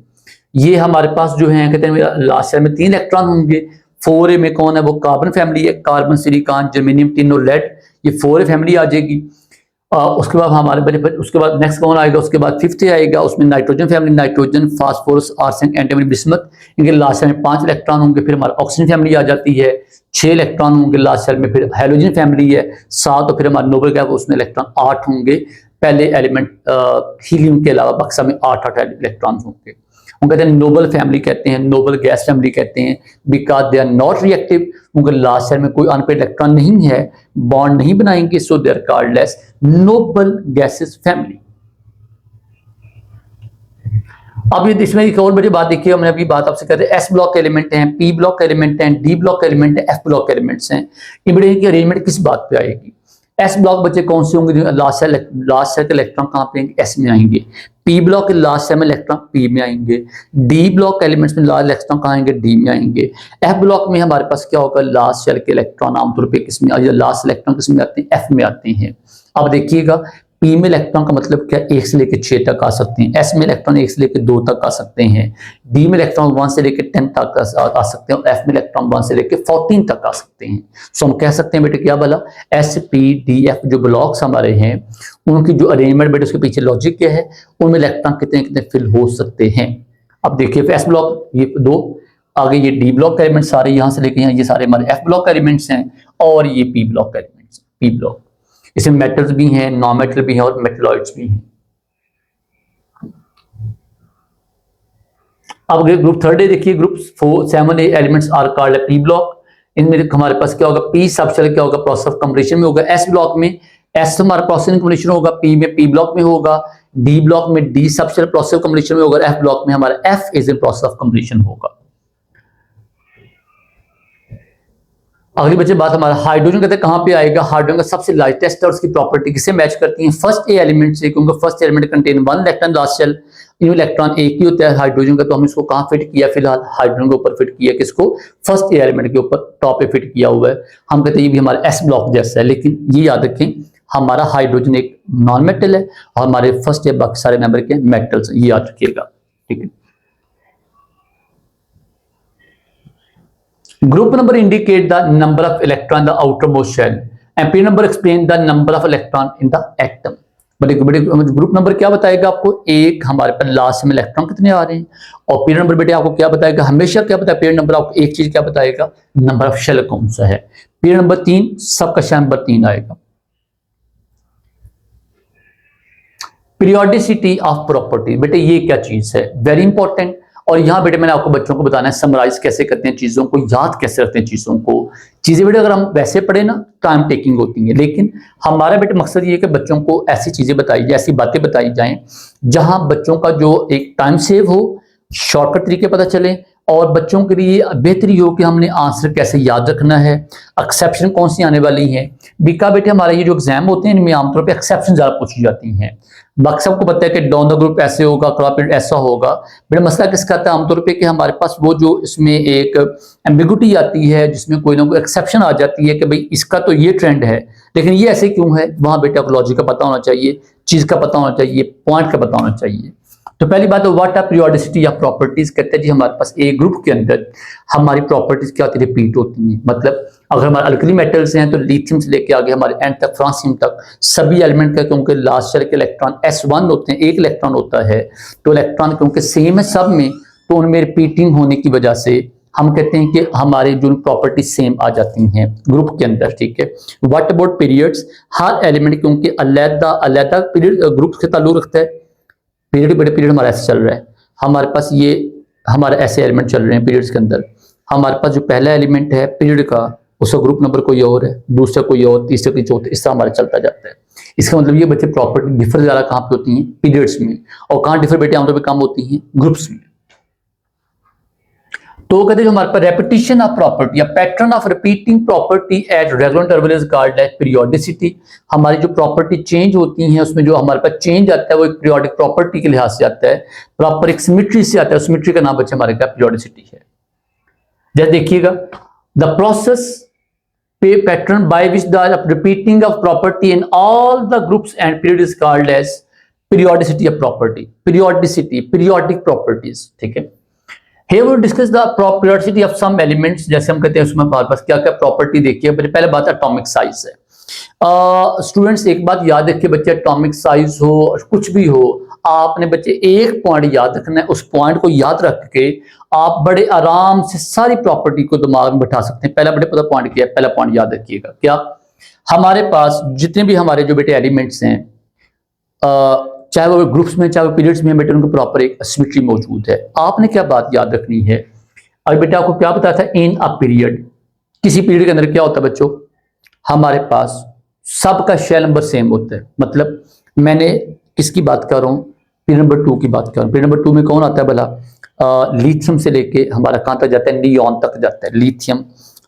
ये हमारे पास जो है कहते हैं लास्ट शेल में 3 इलेक्ट्रॉन होंगे। 4A में कौन है, वो कार्बन फैमिली है, कार्बन, सिलिकॉन, जर्मेनियम, टिन और लेड, ये 4A फैमिली आ जाएगी। उसके बाद हमारे बड़े उसके बाद नेक्स्ट कौन आएगा, उसके बाद 5th आएगा, उसमें nitrogen family, nitrogen, phosphorus, arsenic, antimony, bismuth, इनके लास्ट शेल में 5 इलेक्ट्रॉन होंगे। फिर हमारा ऑक्सीजन फैमिली आ जाती है, 6 इलेक्ट्रॉन होंगे लास्ट शेल में। फिर हाइड्रोजन फैमिली है 7, और फिर हमारा नोबल गैस उसमें इलेक्ट्रॉन 8 होंगे। पहले एलिमेंट हीलियम के अलावा बक्सा में 8 इलेक्ट्रॉन होंगे। उनको कहते हैं नोबल फैमिली कहते हैं, नोबल गैस फैमिली कहते हैं, because they are not reactive. उनके लास्ट शेल में कोई अनपेड इलेक्ट्रॉन नहीं है, बॉन्ड नहीं बनाएंगे, so they are called as noble gases family. अब ये इसमें एक और बड़ी बात देखिए, हमने अभी बात आपसे कर रहे हैं S ब्लॉक एलिमेंट हैं, P ब्लॉक एलिमेंट हैं, D ब्लॉक एलिमेंट है, F ब्लॉक एलिमेंट्स हैं। इनकी अरेंजमेंट किस बात पे आएगी, S ब्लॉक बच्चे कौन से होंगे, लास्ट शेल के इलेक्ट्रॉन कहां पे आएंगे, S में आएंगे। P ब्लॉक के लास्ट शेल में इलेक्ट्रॉन P में आएंगे। D ब्लॉक एलिमेंट्स में लास्ट इलेक्ट्रॉन कहां आएंगे, D में आएंगे। F ब्लॉक में हमारे पास क्या होगा, लास्ट शेल के इलेक्ट्रॉन आमतौर पे किस में, लास्ट इलेक्ट्रॉन किस में आते हैं, F में आते हैं। अब देखिएगा P में इलेक्ट्रॉन का मतलब क्या, 1 से लेकर 6 तक आ सकते हैं। S में इलेक्ट्रॉन 1 से लेकर 2 तक आ सकते हैं। D में इलेक्ट्रॉन 1 से लेकर 10 तक आ सकते हैं, और F में इलेक्ट्रॉन 1 से लेकर 14 तक आ सकते हैं। सो हम कह सकते हैं बेटे क्या बोला, S, P, D, F जो ब्लॉक्स हमारे हैं उनकी जो अरेंजमेंट बेटे उसके पीछे लॉजिक क्या है, उनमें इलेक्ट्रॉन कितने कितने फिल हो सकते हैं। अब देखिए S ब्लॉक ये 2, आगे ये D ब्लॉक एलिमेंट सारे यहाँ से लेके यहाँ, ये सारे हमारे F ब्लॉक एलिमेंट्स हैं, और ये P block elements, P block. इसमें मेटल्स भी हैं, नॉन मेटल भी हैं, और मेटलॉइड्स भी हैं। अब ग्रुप 3 देखिए, group 7 elements are called P block. इनमें हमारे पास क्या होगा, P सबशेल क्या होगा, प्रोसेस ऑफ कंप्लीशन में होगा। S ब्लॉक में S हमारा प्रोसेस ऑफ कंप्लीशन होगा, P में P ब्लॉक में होगा, D ब्लॉक में D subshell process of completion में होगा, F ब्लॉक में हमारा F is in process of completion होगा। अगली बच्चे बात हमारा हाइड्रोजन कहते हैं कहां पे आएगा, हाइड्रोजन का सबसे लाइटेस्ट और उसकी प्रॉपर्टी किससे मैच करती है, फर्स्ट ए एलिमेंट से, क्योंकि first element contain 1 electron, last shell इनमें इलेक्ट्रॉन एक ही होता है हाइड्रोजन का। तो हम इसको कहां फिट किया, फिलहाल हाइड्रोजन के ऊपर फिट किया, किसको, फर्स्ट ए एलिमेंट के ऊपर टॉप पे फिट किया हुआ है। हम कहते हैं ये भी हमारा S ब्लॉक जैसा है, लेकिन ये याद रखें हमारा हाइड्रोजन एक नॉन मेटल है और हमारे फर्स्ट ए बाकी सारे मेंबर के मेटल्स, ये याद रखिएगा, ठीक है। Group number indicate the number of electron in the outermost shell and P number explain the number of electron in the atom। बड़े ग्रुप नंबर क्या बताएगा आपको, एक हमारे पास लास्ट में इलेक्ट्रॉन कितने आ रहे हैं, और पीरियड नंबर बेटे आपको क्या बताएगा, हमेशा क्या बताएगा पीरियड नंबर आपको एक चीज क्या बताएगा, नंबर ऑफ शेल कौन सा है। पीरियड नंबर 3 सबका शेल नंबर 3 आएगा। पीरियोडिसिटी ऑफ प्रॉपर्टी बेटे ये क्या चीज है, वेरी इंपॉर्टेंट। और यहाँ बेटे मैंने आपको बच्चों को बताना है समराइज कैसे करते हैं चीजों को, याद कैसे रखते हैं चीजों को। चीजें बेटे अगर हम वैसे पढ़े ना टाइम टेकिंग होती है, लेकिन हमारा बेटे मकसद ये है कि बच्चों को ऐसी चीजें बताई जाए, ऐसी बातें बताई जाएं जहां बच्चों का जो एक टाइम सेव हो, शॉर्टकट तरीके पता चले, और बच्चों के लिए बेहतरी हो कि हमने आंसर कैसे याद रखना है, एक्सेप्शन कौन सी आने वाली हैं। बिका बेटे हमारे ये जो एग्जाम होते हैं इनमें आमतौर पे एक्सेप्शन ज़्यादा पूछी जाती हैं। बाकी सबको पता है कि डाउन द ग्रुप ऐसे होगा, क्रॉप ऐसा होगा। बेटा मसला किसका आता है आमतौर पे कि हमारे पास वो जो इसमें एक एम्बिगुइटी आती है जिसमें कोई ना कोई एक्सेप्शन आ जाती है कि भाई इसका तो ये ट्रेंड है लेकिन ये ऐसे क्यों है। वहां बेटा को लॉजिक का पता होना चाहिए, चीज का पता होना चाहिए, पॉइंट का पता होना चाहिए। तो पहली बात है व्हाट आर पीरियोडिसिटी या प्रॉपर्टीज। कहते हैं जी हमारे पास एक ग्रुप के अंदर हमारी प्रॉपर्टीज क्या होती है, रिपीट होती हैं। मतलब अगर हमारे अल्कली मेटल्स हैं तो लिथियम से लेके आगे हमारे एंड तक फ्रांसियम तक सभी एलिमेंट का क्योंकि लास्ट शेल के इलेक्ट्रॉन s1 होते हैं, एक इलेक्ट्रॉन होता है, तो इलेक्ट्रॉन क्योंकि सेम है सब में तो उनमें रिपीटिंग होने की वजह से हम कहते हैं कि हमारे जो प्रॉपर्टी सेम आ जाती हैं ग्रुप के अंदर। ठीक है। What about periods. Her element क्योंकि अलग अलग पीरियड ग्रुप से ताल्लुक रखता है। पीरियड बड़े पीरियड हमारा ऐसे चल रहा है, हमारे पास ये हमारे ऐसे एलिमेंट चल रहे हैं पीरियड्स के अंदर। हमारे पास जो पहला एलिमेंट है पीरियड का उसका ग्रुप नंबर कोई और है, दूसरा कोई और, तीसरा कोई चौथा, इस तरह हमारा चलता जाता है। इसका मतलब ये बच्चे प्रॉपर्टी डिफर ज्यादा कहाँ पे होती हैं, पीरियड्स में, और कहाँ डिफर बेटे आमतौर पर कम होती हैं, ग्रुप्स में। तो कहते हैं हमारे पास रेपिटेशन ऑफ प्रॉपर्टी या pattern of repeating property at regular interval is called as periodicity. हमारी जो प्रॉपर्टी चेंज होती हैं उसमें जो हमारे पास चेंज आता है वो एक पीरियोडिक प्रॉपर्टी के लिहाज से आता है, प्रॉपर एक सिमेट्री से आता है। सिमेट्री का नाम बच्चे हमारे क्या पीरियोडिसिटी है। जैसे देखिएगा the process pattern by which the repeating of property in all the groups and period is called as periodicity of property. Periodicity periodic properties. ठीक है। Here we discuss the periodicity of some elements। जैसे हम कहते हैं उसमें हमारे पास क्या क्या प्रॉपर्टी देखिए। पहले बात एटॉमिक साइज है। स्टूडेंट्स एक बात याद रखिए बच्चे, एटॉमिक साइज हो कुछ भी हो, आपने बच्चे एक पॉइंट याद रखना है। उस पॉइंट को याद रख के आप बड़े आराम से सारी प्रॉपर्टी को दिमाग में बैठा सकते हैं। पहला बड़े पता पॉइंट क्या है, पहला पॉइंट याद रखिएगा क्या, हमारे पास जितने भी हमारे जो बेटे एलिमेंट्स हैं चाहे वो ग्रुप्स में चाहे वो पीरियड्स में बेटे उनको प्रॉपर एक सिमेट्री मौजूद है। आपने क्या बात याद रखनी है, अभी बेटा आपको क्या बताया था, इन अ पीरियड, किसी पीरियड के अंदर क्या होता है बच्चों, हमारे पास सबका शेल नंबर सेम होता है। मतलब मैंने किसकी बात कर रहा हूँ, पीरियड नंबर 2 की बात कर रहा हूँ। पीरियड नंबर 2 में कौन आता है भला, लिथियम से लेके हमारा कहाँ तक जाता है, नियॉन तक जाता है। लिथियम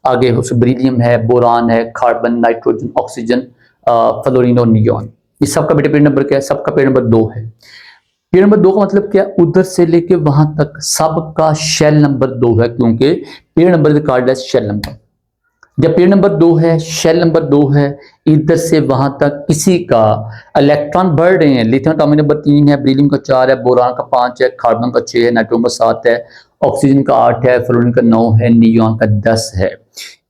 आगे उससे बेरिलियम है, बोरान है, कार्बन, नाइट्रोजन, ऑक्सीजन, फ्लोरीन और नियॉन। इस सबका बेटे पीरियड नंबर क्या है, सबका पीरियड नंबर 2 है। पीरियड नंबर 2 का मतलब क्या, उधर से लेके वहां तक सबका शेल नंबर 2 है, क्योंकि पीरियड नंबर कॉल्ड है शेल नंबर। जब पीरियड नंबर 2 है, शेल नंबर 2 है, इधर से वहां तक किसी का इलेक्ट्रॉन बढ़ रहे हैं। लिथियम एटॉमिक नंबर 3 है, बेरिलियम का 4 है, बोरान का 5 है, कार्बन का 6 है, नाइट्रोजन का 7 है, ऑक्सीजन का 8 है, फ्लोरीन का 9 है, नियॉन का 10 है।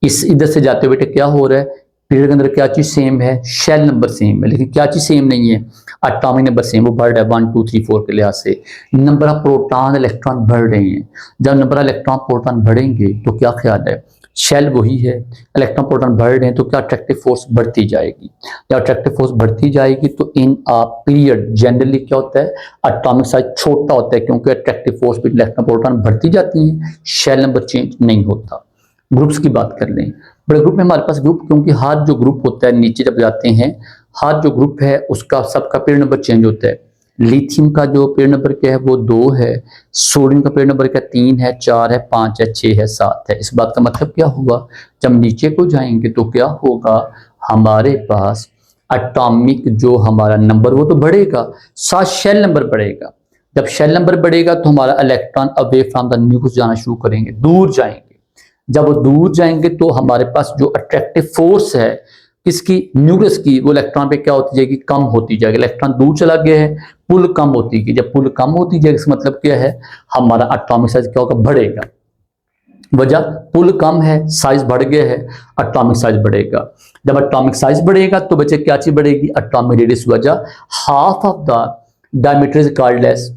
इस इधर से जाते हुए बेटे क्या हो रहा है, पीरियड के अंदर क्या चीज सेम है, शेल नंबर सेम है, लेकिन क्या चीज सेम नहीं है, एटॉमिक नंबर सेम, वो बढ़ रहा है 1 2 3 4 के लिहाज से। नंबर ऑफ प्रोटॉन इलेक्ट्रॉन बढ़ रहे हैं। जब नंबर ऑफ इलेक्ट्रॉन प्रोटॉन बढ़ेंगे तो क्या ख्याल है, शेल वही है, इलेक्ट्रॉन प्रोटॉन बढ़ रहे हैं तो क्या अट्रैक्टिव फोर्स बढ़ती जाएगी। जब अट्रैक्टिव फोर्स बढ़ती जाएगी तो इन आ पीरियड जनरली क्या होता है, एटॉमिक साइज छोटा होता है, क्योंकि अट्रैक्टिव फोर्स पर इलेक्ट्रॉन प्रोटॉन बढ़ती जाती हैं, शेल नंबर चेंज नहीं होता। ग्रुप्स की बात कर लें, बड़े ग्रुप में हमारे पास ग्रुप, क्योंकि हर जो ग्रुप होता है नीचे जब जाते हैं, हर जो ग्रुप है उसका सबका पीरियड नंबर चेंज होता है। लिथियम का जो पीरियड नंबर क्या है वो 2 है, सोडियम का पीरियड नंबर क्या 3 है, 4 है, 5 है, 6 है, 7 है। इस बात का मतलब क्या हुआ, जब नीचे को जाएंगे तो क्या होगा, हमारे पास एटॉमिक जो हमारा नंबर वो तो बढ़ेगा, साथ शेल नंबर बढ़ेगा। जब शेल नंबर बढ़ेगा तो हमारा electron away from the nucleus जाना शुरू करेंगे, दूर जाएंगे। जब वो दूर जाएंगे तो हमारे पास जो अट्रैक्टिव फोर्स है किसकी, न्यूक्लियस की, वो इलेक्ट्रॉन पे क्या होती जाएगी, कम होती जाएगी। इलेक्ट्रॉन दूर चला गया है, पुल कम होती गई। जब पुल कम होती जाएगी इसका मतलब क्या है, हमारा एटॉमिक साइज क्या होगा, बढ़ेगा। वजह पुल कम है, साइज बढ़ गया है, एटॉमिक साइज बढ़ेगा। जब एटॉमिक साइज बढ़ेगा तो बच्चे क्या चीज बढ़ेगी, एटॉमिक रेडियस। वजह half of the diameter is called as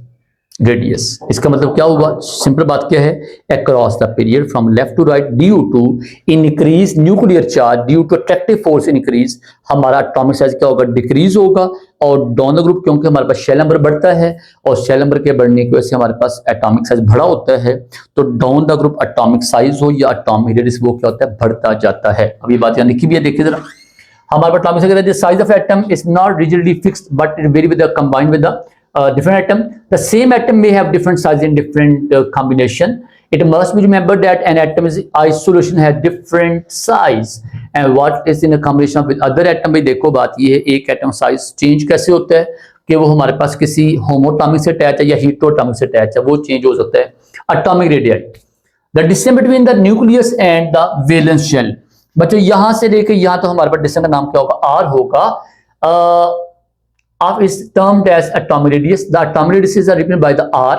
radius. इसका मतलब क्या हुआ, सिंपल बात क्या है, across the period from left to right due to increase nuclear charge due to attractive force increase, हमारा एटॉमिक साइज क्या होगा, डिक्रीज होगा। और डाउन द ग्रुप क्योंकि हमारे पास शेल नंबर बढ़ता है और शेल नंबर के बढ़ने की वजह से हमारे पास एटॉमिक साइज बढ़ा होता है, तो down the group atomic size हो या एटॉमिक रेडियस वो क्या होता है, बढ़ता जाता है। अभी बात यहाँ लिखी भी है, देखिए जरा, हमारे पास atomic size, the size of atom is not rigidly fixed but it vary with the combined with the different atom. The same atom may have different size in different combination It must be remembered that an atom is isolation has different size and what is in a combination with other atom। भाई देखो बात ये है, एक एटम साइज चेंज कैसे होता है कि वो हमारे पास किसी होमोटॉमिक से अटैच है या हीटरोटॉमिक से अटैच है, वो चेंज हो सकता है। Atomic radii, the distance between the nucleus and the valence shell. बच्चों यहां से लेकर यहां तो हमारे पास डिस्टेंस का नाम क्या होगा, आर होगा। of is termed as atomic radius. The atomic radius is represented by the R.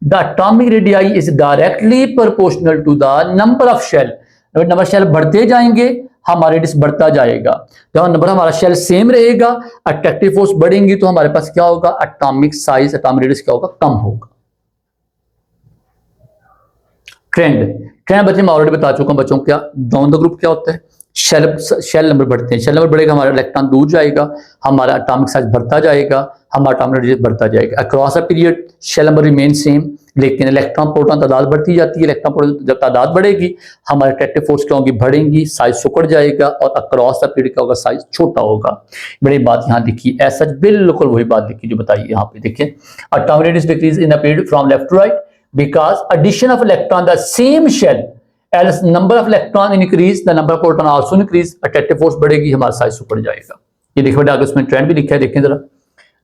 The atomic radii is directly proportional to the number of shell. Number shell बढ़ते जाएंगे हमारा रेडियस बढ़ता जाएगा। जब नंबर हमारा शेल सेम रहेगा, अट्रैक्टिव फोर्स बढ़ेंगी तो हमारे पास क्या होगा, एटॉमिक साइज, एटॉमिक रेडियस क्या होगा, कम होगा। ट्रेंड बच्चे मैं ऑलरेडी बता चुका हूं बच्चों, क्या डाउन द ग्रुप क्या होता है, शेल नंबर बढ़ते हैं, शेल नंबर बढ़ेगा हमारा इलेक्ट्रॉन दूर जाएगा, हमारा एटॉमिक साइज बढ़ता जाएगा, हमारा एटॉमिक रेडियस बढ़ता जाएगा। Across a period shell number remain same, लेकिन इलेक्ट्रॉन प्रोटॉन तादाद बढ़ती जाती है। इलेक्ट्रॉन प्रोटॉन जब तादाद बढ़ेगी हमारे अट्रैक्टिव फोर्स क्या होगी, बढ़ेंगी, साइज सिकुड़ जाएगा और अक्रॉस द पीरियड क्या होगा, साइज छोटा होगा। बड़ी बात यहाँ देखिए, ऐसा बिल्कुल वही बात देखिए जो बताइए यहाँ पे देखिए, atomic radius decrease in the period from left to right because addition of electron the same shell as number of electron increase the number of proton also increase, attractive force बढ़ेगी, हमारा साइज ऊपर जाएगा। ये देखिए बेटा आगे उसमें ट्रेंड भी लिखा है, देखें जरा,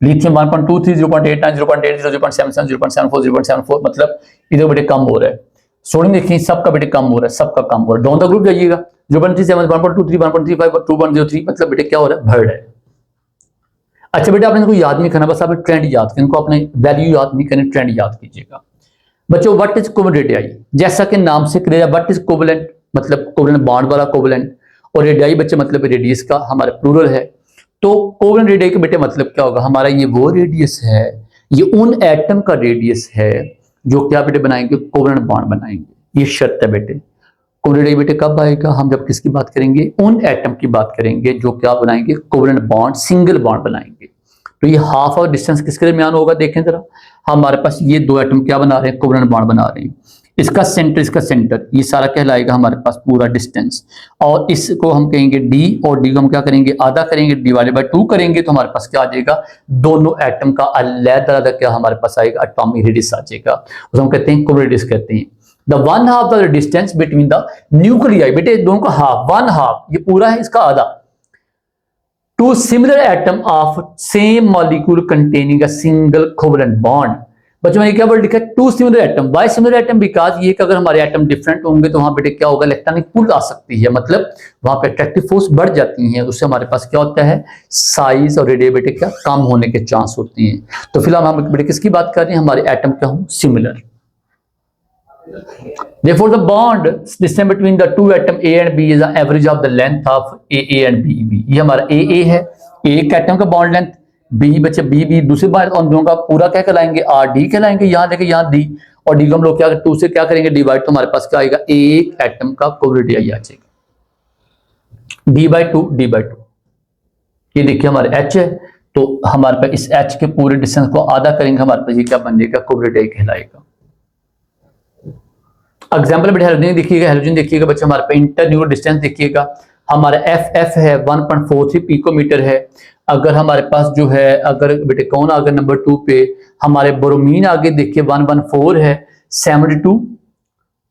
लिथियम 1.23, 0.89, 0.80, 0.77, 0.74, 0.74, मतलब इधर बेटे कम हो रहा है। सोडियम देखिए सबका बेटे कम हो रहा है, सबका कम हो रहा है। डाउन द ग्रुप जाइएगा 0.37, 1.23, 1.35, 2.03, मतलब बेटे क्या हो रहा है, बढ़ रहा है। अच्छा बेटा आपने इनको याद नहीं करना, बस आप ट्रेंड याद करें, इनको अपने वैल्यू याद नहीं करनी, ट्रेंड याद कीजिएगा। बच्चों व्हाट इज कोवेलेंट रेडियाई, जैसा कि नाम से क्लियर, व्हाट इज कोवेलेंट मतलब कोवेलेंट बॉन्ड वाला कोवेलेंट, और रेडियाई बच्चे मतलब रेडियस का हमारा प्लूरल है। तो कोवेलेंट रेडियाई के बेटे मतलब क्या होगा, हमारा ये वो रेडियस है, ये उन एटम का रेडियस है जो क्या बेटे बनाएंगे, कोवेलेंट बॉन्ड बनाएंगे। ये शर्त है बेटे। कोवेलेंट रेडियाई बेटे कब आएगा, हम जब किसकी बात करेंगे, उन एटम की बात करेंगे जो क्या बनाएंगे, कोवेलेंट बॉन्ड, सिंगल बॉन्ड बनाएंगे। तो ये हाफ ऑफ डिस्टेंस किसके दरमियान होगा, देखें जरा, हमारे पास ये दो एटम क्या बना रहे हैं, कोवेलेंट बॉन्ड बना रहे हैं। इसका सेंटर, ये सारा कहलाएगा हमारे पास पूरा डिस्टेंस, और इसको हम कहेंगे डी, और डी को हम क्या करेंगे, आधा करेंगे, डिवाइडेड बाय 2 करेंगे, तो हमारे पास क्या आ जाएगा, दोनों एटम का अलग-अलग क्या हमारे पास आएगा, एटॉमिक रेडियस आ जाएगा। उसको हम कहते हैं कोवेलेंट रेडियस कहते हैं। The one half the distance between the nuclei, बेटे दोनों का हाफ, वन हाफ ये पूरा है, इसका आधा, two similar atom of same molecule containing a single covalent bond। बच्चों मैंने क्या वर्ड लिखा है, to similar atom. Why similar atom, because ये कि अगर हमारे एटम डिफरेंट होंगे तो वहां बेटे क्या होगा, इलेक्ट्रॉनिक पुल आ सकती है, मतलब वहां पे अट्रैक्टिव फोर्स बढ़ जाती है, उससे हमारे पास क्या होता है, साइज और रेडियस बेटे क्या कम होने के चांस होते हैं। तो फिलहाल हम बेटे किसकी बात कर रहे हैं, हमारे एटम क्या हो, similar. Therefore, the bond distance between the two atom A and B is the average of the length of AA and BB। ये हमारा AA है, एक एटम का बॉन्ड लेंथ, B बच्चे BB दूसरी बार उन दोनों का पूरा क्या कहलाएंगे, RD कहलाएंगे। यहाँ देखें यहाँ D, और D को हम लोग क्या 2 से क्या करेंगे डिवाइड, तो हमारे पास क्या आएगा, एक एटम का कोवेलेंट रेडियाई आ जाएगा, D/2। ये देखिए हमारे H है, तो हमारे पास इस H के पूरे डिस्टेंस को आधा करेंगे, हमारे पास ये क्या बन जाएगा, कोवेलेंट रेडियाई कहलाएगा। एग्जाम्पल बेटे हेलोजन देखिएगा, हेलोजन देखिएगा बच्चे, हमारे पे इंटर न्यूक्लियर डिस्टेंस देखिएगा, हमारा एफ है 1.43 पिकोमीटर है। अगर हमारे पास जो है, अगर बेटे कौन आगे नंबर 2 पे, हमारे ब्रोमीन आगे देखिए 114 है 72,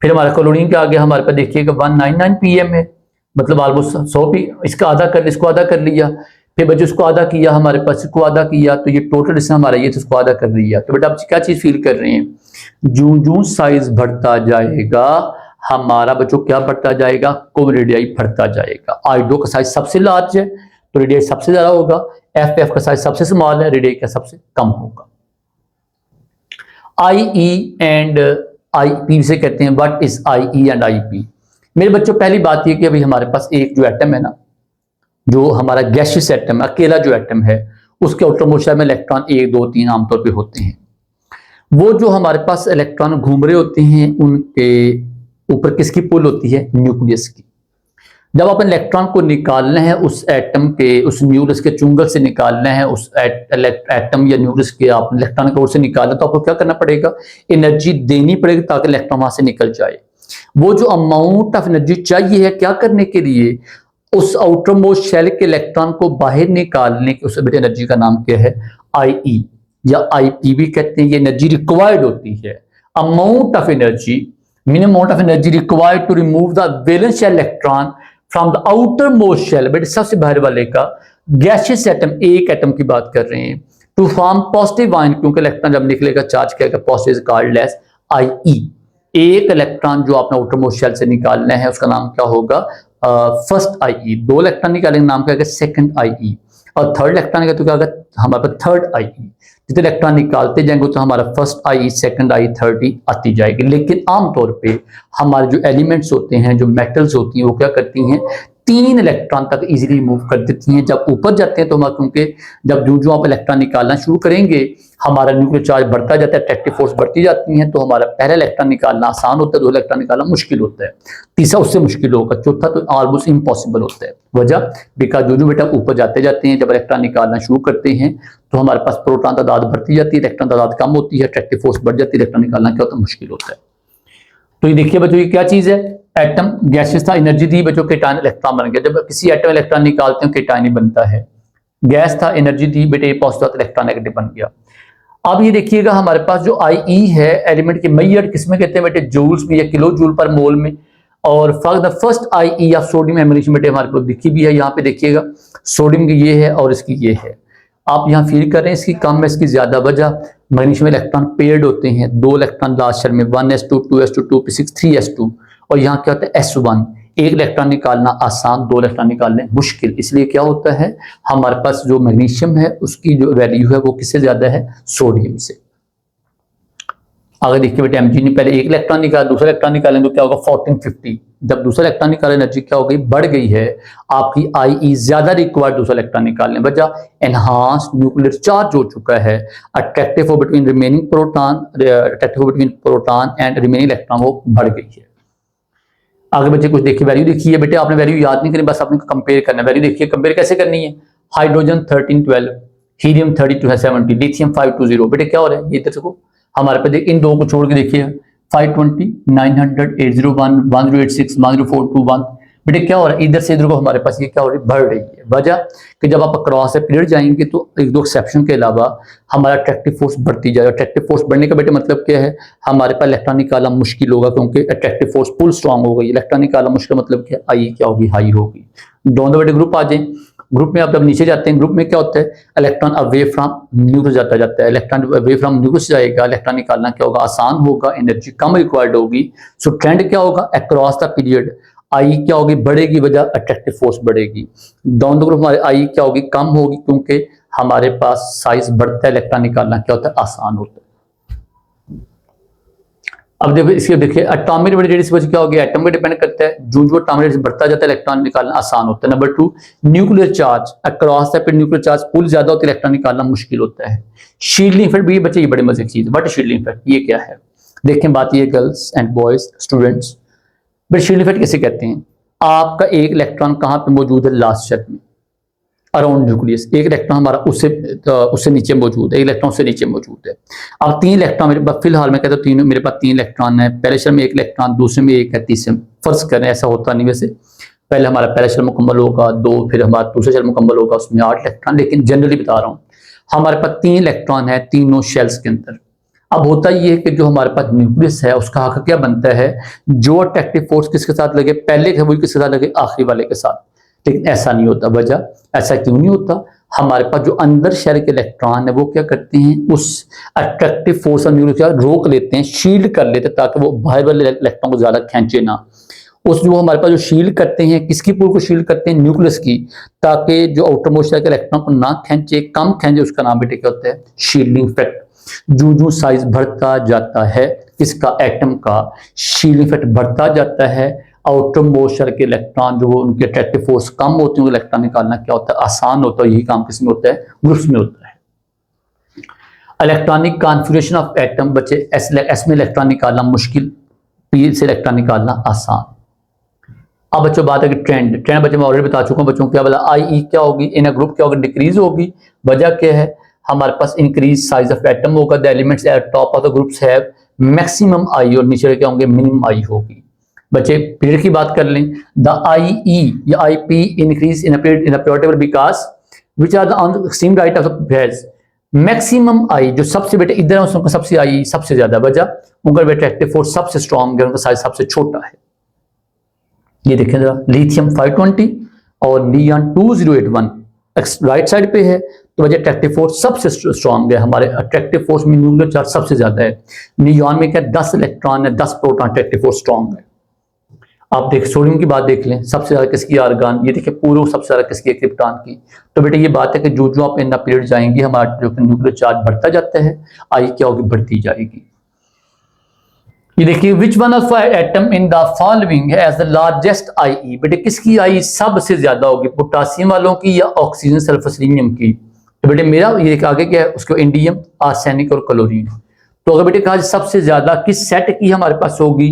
फिर हमारा क्लोरीन के आगे हमारे पास देखिएगा 199 pm है, मतलब ऑलमोस्ट 100 पी, इसका आधा कर, इसको आधा कर लिया, फिर बच्चे उसको आधा किया, हमारे पास इसको आधा किया, तो ये टोटल डिस्टेंस हमारा ये, तो इसको आधा कर लिया। तो बेटा आप क्या चीज फील कर रहे हैं, जूं साइज बढ़ता जाएगा हमारा बच्चों क्या बढ़ता जाएगा, कोवेलेंट रेडियाई बढ़ता जाएगा। आइडो का साइज सबसे लार्ज है तो रेडियाई सबसे ज्यादा होगा, एफ का साइज सबसे स्मॉल है, रेडियाई का सबसे कम होगा। IE एंड IP से कहते हैं, what is IE and IP। मेरे बच्चों पहली बात ये कि अभी हमारे पास एक जो एटम है ना, जो हमारा गैसियस एटम है, अकेला जो एटम है, उसके आउटरमोस्ट शेल में इलेक्ट्रॉन 1 2 3 आमतौर पे होते हैं। वो जो हमारे पास इलेक्ट्रॉन घूम रहे होते हैं, उनके ऊपर किसकी पुल होती है, न्यूक्लियस की। जब आप इलेक्ट्रॉन को निकालना है उस एटम के, उस न्यूक्लियस के चुंगल से निकालना है, उस एटम या न्यूक्लियस के आप इलेक्ट्रॉन को ओर से निकालना, तो आपको क्या करना पड़ेगा, एनर्जी देनी पड़ेगी ताकि इलेक्ट्रॉन वहां से निकल जाए। वो जो अमाउंट ऑफ एनर्जी चाहिए है क्या करने के लिए, उस आउटर मोस्ट शेल के इलेक्ट्रॉन को बाहर निकालने की, उस एनर्जी का नाम क्या है, IE या IP भी कहते हैं। ये एनर्जी रिक्वायर्ड होती है, amount of energy minimum amount of energy required to remove the valence shell electron from the outermost shell, बेटे सबसे बाहर वाले का गैसियस एटम, एक एटम की बात कर रहे हैं, टू फॉर्म पॉजिटिव आयन, क्योंकि इलेक्ट्रॉन जब निकलेगा चार्ज क्या पॉजिटिव, कॉल्ड एज IE। एक इलेक्ट्रॉन जो आपने आउटर मोस्ट शेल से निकालना है उसका नाम क्या होगा, फर्स्ट IE। दो इलेक्ट्रॉन निकालेंगे, नाम क्या होगा, सेकंड IE। और थर्ड इलेक्ट्रॉन का तो क्या होगा, हमारे पास थर्ड IE। जितने इलेक्ट्रॉन निकालते जाएंगे तो हमारा first IE, second IE, third IE आती जाएगी। लेकिन आमतौर पे हमारे जो एलिमेंट्स होते हैं, जो मेटल्स होती हैं, वो क्या करती हैं, 3 इलेक्ट्रॉन तक इजीली मूव कर देती हैं। जब ऊपर जाते हैं तो हमारा, क्योंकि जब जो आप इलेक्ट्रॉन निकालना शुरू करेंगे हमारा न्यूक्लियर चार्ज बढ़ता जाता है, अट्रैक्टिव फोर्स बढ़ती जाती है, तो हमारा पहला इलेक्ट्रॉन निकालना आसान होता है, 2 इलेक्ट्रॉन निकालना मुश्किल होता है, तीसरा उससे मुश्किल होगा, चौथा तो ऑलमोस्ट इम्पॉसिबल होता है। वजह बिकॉज जो बेटा ऊपर जाते जाते हैं, जब इलेक्ट्रॉन निकालना शुरू करते हैं तो हमारे पास प्रोटॉन तादाद बढ़ती जाती है, इलेक्ट्रॉन तादाद कम होती है, अट्रैक्टिव फोर्स बढ़ जाती है, इलेक्ट्रॉन निकालना क्या होता है, मुश्किल होता है। तो ये देखिए बच्चों, ये क्या चीज है, एटम गैसेस था, एनर्जी दी बच्चों, केटायन इलेक्ट्रॉन बन गया। जब किसी एटम इलेक्ट्रॉन निकालते हैं केटायन ही बनता है, गैस था, एनर्जी दी बेटे, पॉजिटिव इलेक्ट्रॉन नेगेटिव बन गया। अब ये देखिएगा हमारे पास जो IE है एलिमेंट के मेजर किसमें कहते हैं बेटे, जूल्स में या किलो जूल पर मोल में। और फर्स्ट IE या सोडियम एमिनेशन बेटे हमारे को दिखी भी है, यहाँ पे देखिएगा सोडियम की ये है और इसकी ये है। आप यहाँ फील कर रहे हैं इसकी कम है, इसकी ज्यादा। वजह मैग्नीशियम में इलेक्ट्रॉन पेयर्ड होते हैं, 2 इलेक्ट्रॉन लास्ट शेल में, 1s2 2s2 2p6 3s2, और यहाँ क्या होता है S1। एक इलेक्ट्रॉन निकालना आसान, 2 इलेक्ट्रॉन निकालने मुश्किल। इसलिए क्या होता है, हमारे पास जो मैग्नीशियम है उसकी जो वैल्यू है वो किससे ज्यादा है, सोडियम से। अगर देखिए बेटे Mg ने पहले एक इलेक्ट्रॉन निकाला, दूसरा इलेक्ट्रॉन निकालें तो क्या होगा 1450। जब दूसरा इलेक्ट्रॉन निकाला एनर्जी क्या हो गई, बढ़ गई है, आपकी IE ज्यादा रिक्वायर्ड दूसरा इलेक्ट्रॉन निकालने। वजह एनहांस न्यूक्लियर चार्ज हो चुका है, attractive force between remaining proton, attractive force between proton and remaining electron वो बढ़ गई है। आगे बच्चे कुछ देखिए, वैल्यू देखिए बेटे, आपने वैल्यू याद नहीं करनी, बस आपने कंपेयर करना है। वैल्यू देखिए, कंपेयर कैसे करनी है, हाइड्रोजन 1312, हीलियम 3270, लिथियम 520। बेटे क्या हो रहा है, ये इधर देखो हमारे पे, इन दो को छोड़ के देखिए 520, 900, 801, 1086, 10421। बेटे क्या हो रहा है, इधर से इधर को हमारे पास ये क्या हो रही है, बढ़ रही है। वजह कि जब आप क्रॉस पीरियड जाएंगे तो 1-2 एक्सेप्शन के अलावा हमारा अट्रैक्टिव फोर्स बढ़ती जाएगा। अट्रैक्टिव फोर्स बढ़ने का बेटे मतलब क्या है, हमारे पास इलेक्ट्रॉन निकालना मुश्किल होगा, क्योंकि अट्रैक्टिव फोर्स पुल स्ट्रांग हो गई। इलेक्ट्रॉन निकालना मुश्किल मतलब क्या, IE क्या होगी, हाई होगी। दोनों बेटे ग्रुप आ जाए, ग्रुप में आप जब नीचे जाते हैं, ग्रुप में क्या होता है, इलेक्ट्रॉन अवे फ्रॉम न्यूक्लियस जाता है, इलेक्ट्रॉन अवे फ्रॉम न्यूक्लियस जाएगा, इलेक्ट्रॉन निकालना क्या होगा, आसान होगा, एनर्जी कम रिक्वायर्ड होगी। सो ट्रेंड क्या होगा, अक्रॉस द पीरियड IE क्या होगी, बढ़ेगी, वजह अट्रैक्टिव फोर्स बढ़ेगी। दोनों ग्रुप हमारे IE क्या होगी, कम होगी, क्योंकि हमारे पास साइज बढ़ता है, इलेक्ट्रॉन निकालना क्या होता है, आसान होता है। अब देखो इसके देखिए, एटॉमिक रेडियस क्या हो गया, एटम पे डिपेंड करता है, जो एटॉमिक रेडियस बढ़ता जाता है इलेक्ट्रॉन निकालना आसान होता है। Number 2, nuclear charge across the period, nuclear charge pull ज्यादा होता है, इलेक्ट्रॉन निकालना मुश्किल होता है। शील्डिंग इफेक्ट भी बच्चे, ये बड़े मजे की चीज, बट शील्डिंग इफेक्ट ये क्या है, देखें बात ये, girls and boys students, but shielding effect कैसे कहते हैं, आपका एक इलेक्ट्रॉन कहाँ पे मौजूद है, लास्ट शेल में, अराउंड न्यूक्लियस। एक इलेक्ट्रॉन हमारा उससे नीचे मौजूद है, एक इलेक्ट्रॉन उससे नीचे मौजूद है। अब 3 इलेक्ट्रॉन मेरे पास फिलहाल मैं कहता हूँ, मेरे पास 3 इलेक्ट्रॉन है, पहले शेल में 1 इलेक्ट्रॉन, दूसरे में 1 है, तीसरे में फर्ज करें, ऐसा होता नहीं वैसे, पहले हमारा पहला शेल मुकम्मल होगा 2, फिर हमारा दूसरा शेल मुकम्मल होगा, उसमें 8 इलेक्ट्रॉन, लेकिन जनरली बता रहा हूँ हमारे पास 3 इलेक्ट्रॉन है तीनों शेल्स के अंदर। अब होता ये है कि जो हमारे पास न्यूक्लियस है उसका हक क्या बनता है, जो अट्रैक्टिव फोर्स किसके साथ लगे, पहले के वही किसके साथ लगे, आखिरी वाले के साथ। लेकिन ऐसा नहीं होता। वजह ऐसा क्यों नहीं होता, हमारे पास जो अंदर शेल के इलेक्ट्रॉन है वो क्या करते हैं, उस अट्रैक्टिव फोर्स और न्यूक्लियस रोक लेते हैं, शील्ड कर लेते हैं, ताकि वो बाहर वाले इलेक्ट्रॉन को ज्यादा खींचे ना। उस जो हमारे पास जो शील्ड करते हैं, किसकी पुल को शील्ड करते हैं, न्यूक्लियस की, ताकि जो आउटरमोस्ट शेल के इलेक्ट्रॉन को ना खींचे, कम खींचे, उसका नाम बेटे क्या होता है, शील्डिंग इफेक्ट। जो साइज बढ़ता जाता है किसका, एटम का, शील्डिंग इफेक्ट बढ़ता जाता है, आउटर मोस्ट शेल के इलेक्ट्रॉन जो उनके अट्रैक्टिव फोर्स कम होते हैं, इलेक्ट्रॉन निकालना क्या होता है, आसान होता है। यही काम किसमें होता है, ग्रुप्स में होता है। इलेक्ट्रॉनिक कॉन्फ़िगरेशन ऑफ एटम बच्चे, एस में इलेक्ट्रॉन निकालना मुश्किल, पी से इलेक्ट्रॉन निकालना आसान। अब बच्चों बात है कि ट्रेंड बच्चे मैं ऑलरेडी बता चुका हूं बच्चों, क्या बोला, IE क्या होगी, इन अ ग्रुप क्या होगी, डिक्रीज होगी। वजह क्या है, हमारे पास इंक्रीज साइज ऑफ एटम होगा, the elements eight top of the groups have maximum IE, और नीचे क्या होंगे, मिनिमम IE होगी। बच्चे पीरियड की बात कर लें, द IE या IP increase in a period because which are the extreme right of the phase, maximum I जो सबसे बेटे इधर है उनका सबसे आई सबसे ज्यादा वजह उनका अट्रैक्टिव फोर्स सबसे स्ट्रॉन्ग है, उनका साइज सबसे छोटा है। ये देखें जरा, लिथियम 520 और नियॉन 2081 राइट साइड पे है, तो वजह अट्रैक्टिव फोर्स सबसे स्ट्रॉन्ग है। हमारे अट्रैक्टिव फोर्स में न्यूक्लियर चार्ज सबसे ज्यादा है। नियॉन में क्या 10 इलेक्ट्रॉन है, 10 प्रोटॉन, अट्रैक्टिव फोर्स स्ट्रॉन्ग है। आप देख सोडियम की बात देख लें, सबसे ज्यादा किसकी आर्गन, ये देखिए पूरा सबसे ज्यादा किसकी है, क्रिप्टॉन की। तो बेटे ये बात है कि जो आप इन पीरियड जाएंगे हमारा जो न्यूक्लियर चार्ज बढ़ता जाता है, आई क्या होगी, बढ़ती जाएगी। ये देखिए, which one of atom in the following as the largest I, बेटे किसकी आई सबसे ज्यादा होगी, पोटासियम वालों की या ऑक्सीजन सल्फर सेलेनियम की। तो बेटे मेरा ये आगे क्या है, उसको इंडियम, आर्सेनिक और क्लोरीन। तो अगर बेटे कहा सबसे ज्यादा किस सेट की हमारे पास होगी,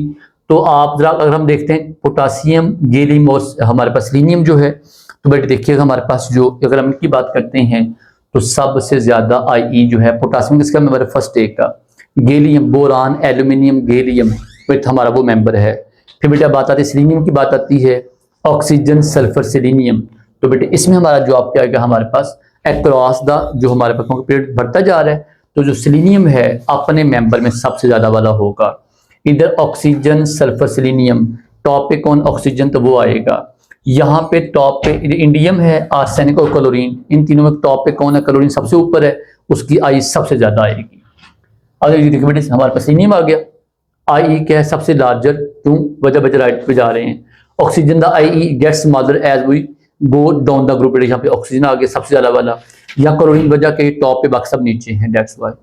तो आप जरा अगर हम देखते हैं पोटासियम, गैलियम और हमारे पास सेलेनियम जो है, तो बेटे देखिएगा हमारे पास जो अगर हम इनकी बात करते हैं तो सबसे ज्यादा आई जो है पोटासियम किसका मेंबर है, फर्स्ट एक का। Gallium, boron, aluminium, gallium with हमारा वो मेंबर है। फिर बेटा बात आती है सेलेनियम की, बात आती है ऑक्सीजन सल्फर सेलेनियम। तो बेटे इसमें हमारा जवाब क्या आएगा, हमारे पास अक्रॉस द जो हमारे पास पीरियड बढ़ता जा रहा है, तो जो सेलेनियम है अपने मेंबर में सबसे ज्यादा वाला होगा। इधर ऑक्सीजन सल्फर सेलेनियम, टॉप पे कौन, ऑक्सीजन, तो वो आएगा। यहाँ पे टॉप पे इंडियम है, आर्सेनिक और क्लोरीन, इन तीनों में टॉप पे कौन है, क्लोरीन सबसे ऊपर है, उसकी आई सबसे ज्यादा आएगी। अगर ये देखिए बेटे हमारे पास सेलेनियम आ गया, आई क्या है सबसे लार्जर, क्यों, वजह वजह राइट पे जा रहे हैं। Oxygen the I gets smaller as we go down the group, यहाँ पे ऑक्सीजन आ गया सबसे ज्यादा वाला, या क्लोरीन वजह के टॉप पे बाकी सब नीचे हैं, दैट्स व्हाई।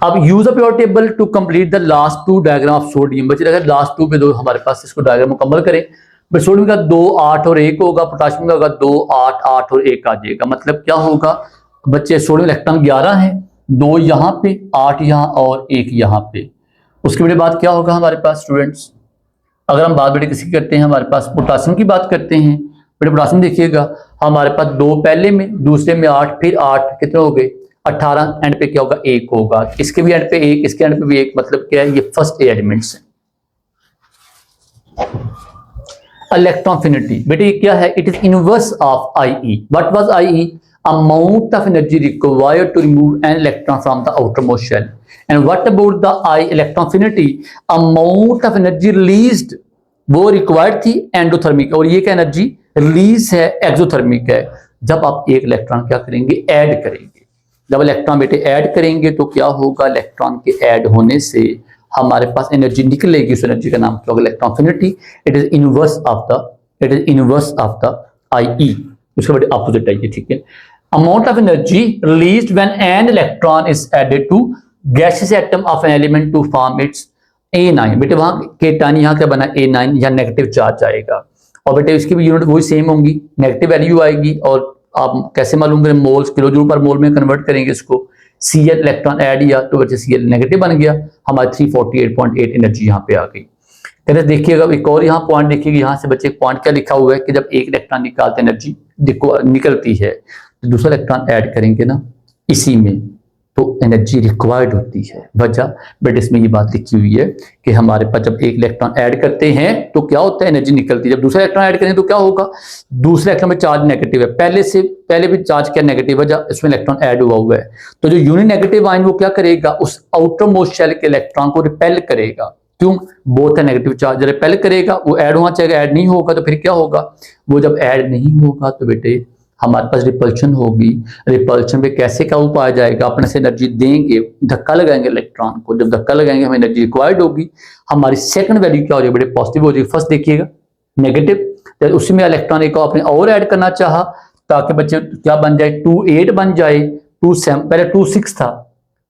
अब use a pure table to complete the last two diagram of sodium. बच्चे अगर लास्ट टू पे दो हमारे पास इसको डायग्राम मुकम्मल करें, बट सोडियम का 2, 8 और 1 होगा, पोटाशियम का होगा 2, 8, 8 और 1 आ जाएगा। मतलब क्या होगा बच्चे, सोडियम इलेक्ट्रॉन 11 है, 2 यहाँ पे, 8 यहाँ और 1 यहाँ पे। उसके बेटे बात क्या होगा हमारे पास स्टूडेंट्स, अगर हम बात बेटे किसी करते हैं, हमारे पास पोटासियम की बात करते हैं। बेटे पोटासियम देखिएगा हमारे पास 2 पहले में, दूसरे में 8, फिर 8 कितने हो गए 18, एंड पे क्या होगा 1 होगा, इसके भी एंड पे 1, इसके एंड पे भी 1, मतलब क्या है ये फर्स्ट एलिमेंट्स है। इलेक्ट्रॉनफिनिटी बेटे क्या है, it is inverse of I. What was I, amount of energy required to remove an electron from the outermost shell. And what about the I electronfinity, amount of energy released, वो required थी एंडोथर्मिक, और ये क्या एनर्जी रिलीज है, एक्सोथर्मिक है। जब आप एक इलेक्ट्रॉन क्या करेंगे, ऐड करेंगे। जब इलेक्ट्रॉन बेटे ऐड करेंगे तो क्या होगा, इलेक्ट्रॉन के ऐड होने से हमारे पास एनर्जी निकलेगी, उस एनर्जी का नाम क्या होगा, electron affinity. It is inverse of the I, उसके बेटे अपोजिट है, ठीक है। Amount of energy released when an electron is added to gaseous atom of an element to form its A9। बेटे वहां केटाइन यहाँ क्या बना A9, या नेगेटिव चार्ज आएगा। और बेटे इसकी भी यूनिट वही सेम होंगी, नेगेटिव वैल्यू आएगी। और आप कैसे मालूम करें, मोल्स, किलो जूल पर मोल में कन्वर्ट करेंगे इसको। Cl इलेक्ट्रॉन ऐड किया तो बच्चे Cl नेगेटिव बन गया, हमारी 348.8 एनर्जी यहाँ पे आ गई। कहते देखिएगा एक और यहाँ पॉइंट देखिएगा, यहाँ से बच्चे पॉइंट क्या लिखा हुआ है कि जब एक इलेक्ट्रॉन निकालते एनर्जी निकलती है, तो दूसरा इलेक्ट्रॉन ऐड करेंगे ना इसी में, तो एनर्जी रिक्वायर्ड होती है। वजह बट इसमें ये बात लिखी हुई है कि हमारे पास जब एक इलेक्ट्रॉन ऐड करते हैं तो क्या होता है, एनर्जी निकलती है। जब दूसरा इलेक्ट्रॉन ऐड करें तो क्या होगा, दूसरे इलेक्ट्रॉन में चार्ज नेगेटिव है, पहले भी चार्ज क्या नेगेटिव है, जब इसमें इलेक्ट्रॉन ऐड हुआ है, तो जो यूनि नेगेटिव आयन वो क्या करेगा, उस आउटर मोस्ट शेल के इलेक्ट्रॉन को रिपेल करेगा। क्यों, बोथ है नेगेटिव चार्ज, रिपेल करेगा, वो ऐड होना चाहिए, ऐड नहीं होगा तो फिर क्या होगा, वो जब ऐड नहीं होगा तो बेटे हमारे पास रिपल्शन होगी। रिपल्शन पे कैसे काबू पाया जाएगा, अपने से एनर्जी देंगे, धक्का लगाएंगे इलेक्ट्रॉन को, जब धक्का लगाएंगे हमें एनर्जी रिक्वायर्ड होगी। हमारी सेकंड वैल्यू क्या हो जाएगी बेटे, पॉजिटिव हो जाएगी। फर्स्ट देखिएगा नेगेटिव, तो उसी में इलेक्ट्रॉन एक आपने और ऐड करना चाहा ताकि बच्चे क्या बन जाए, 2,8 बन जाए, 2,7, पहले 2,6 था,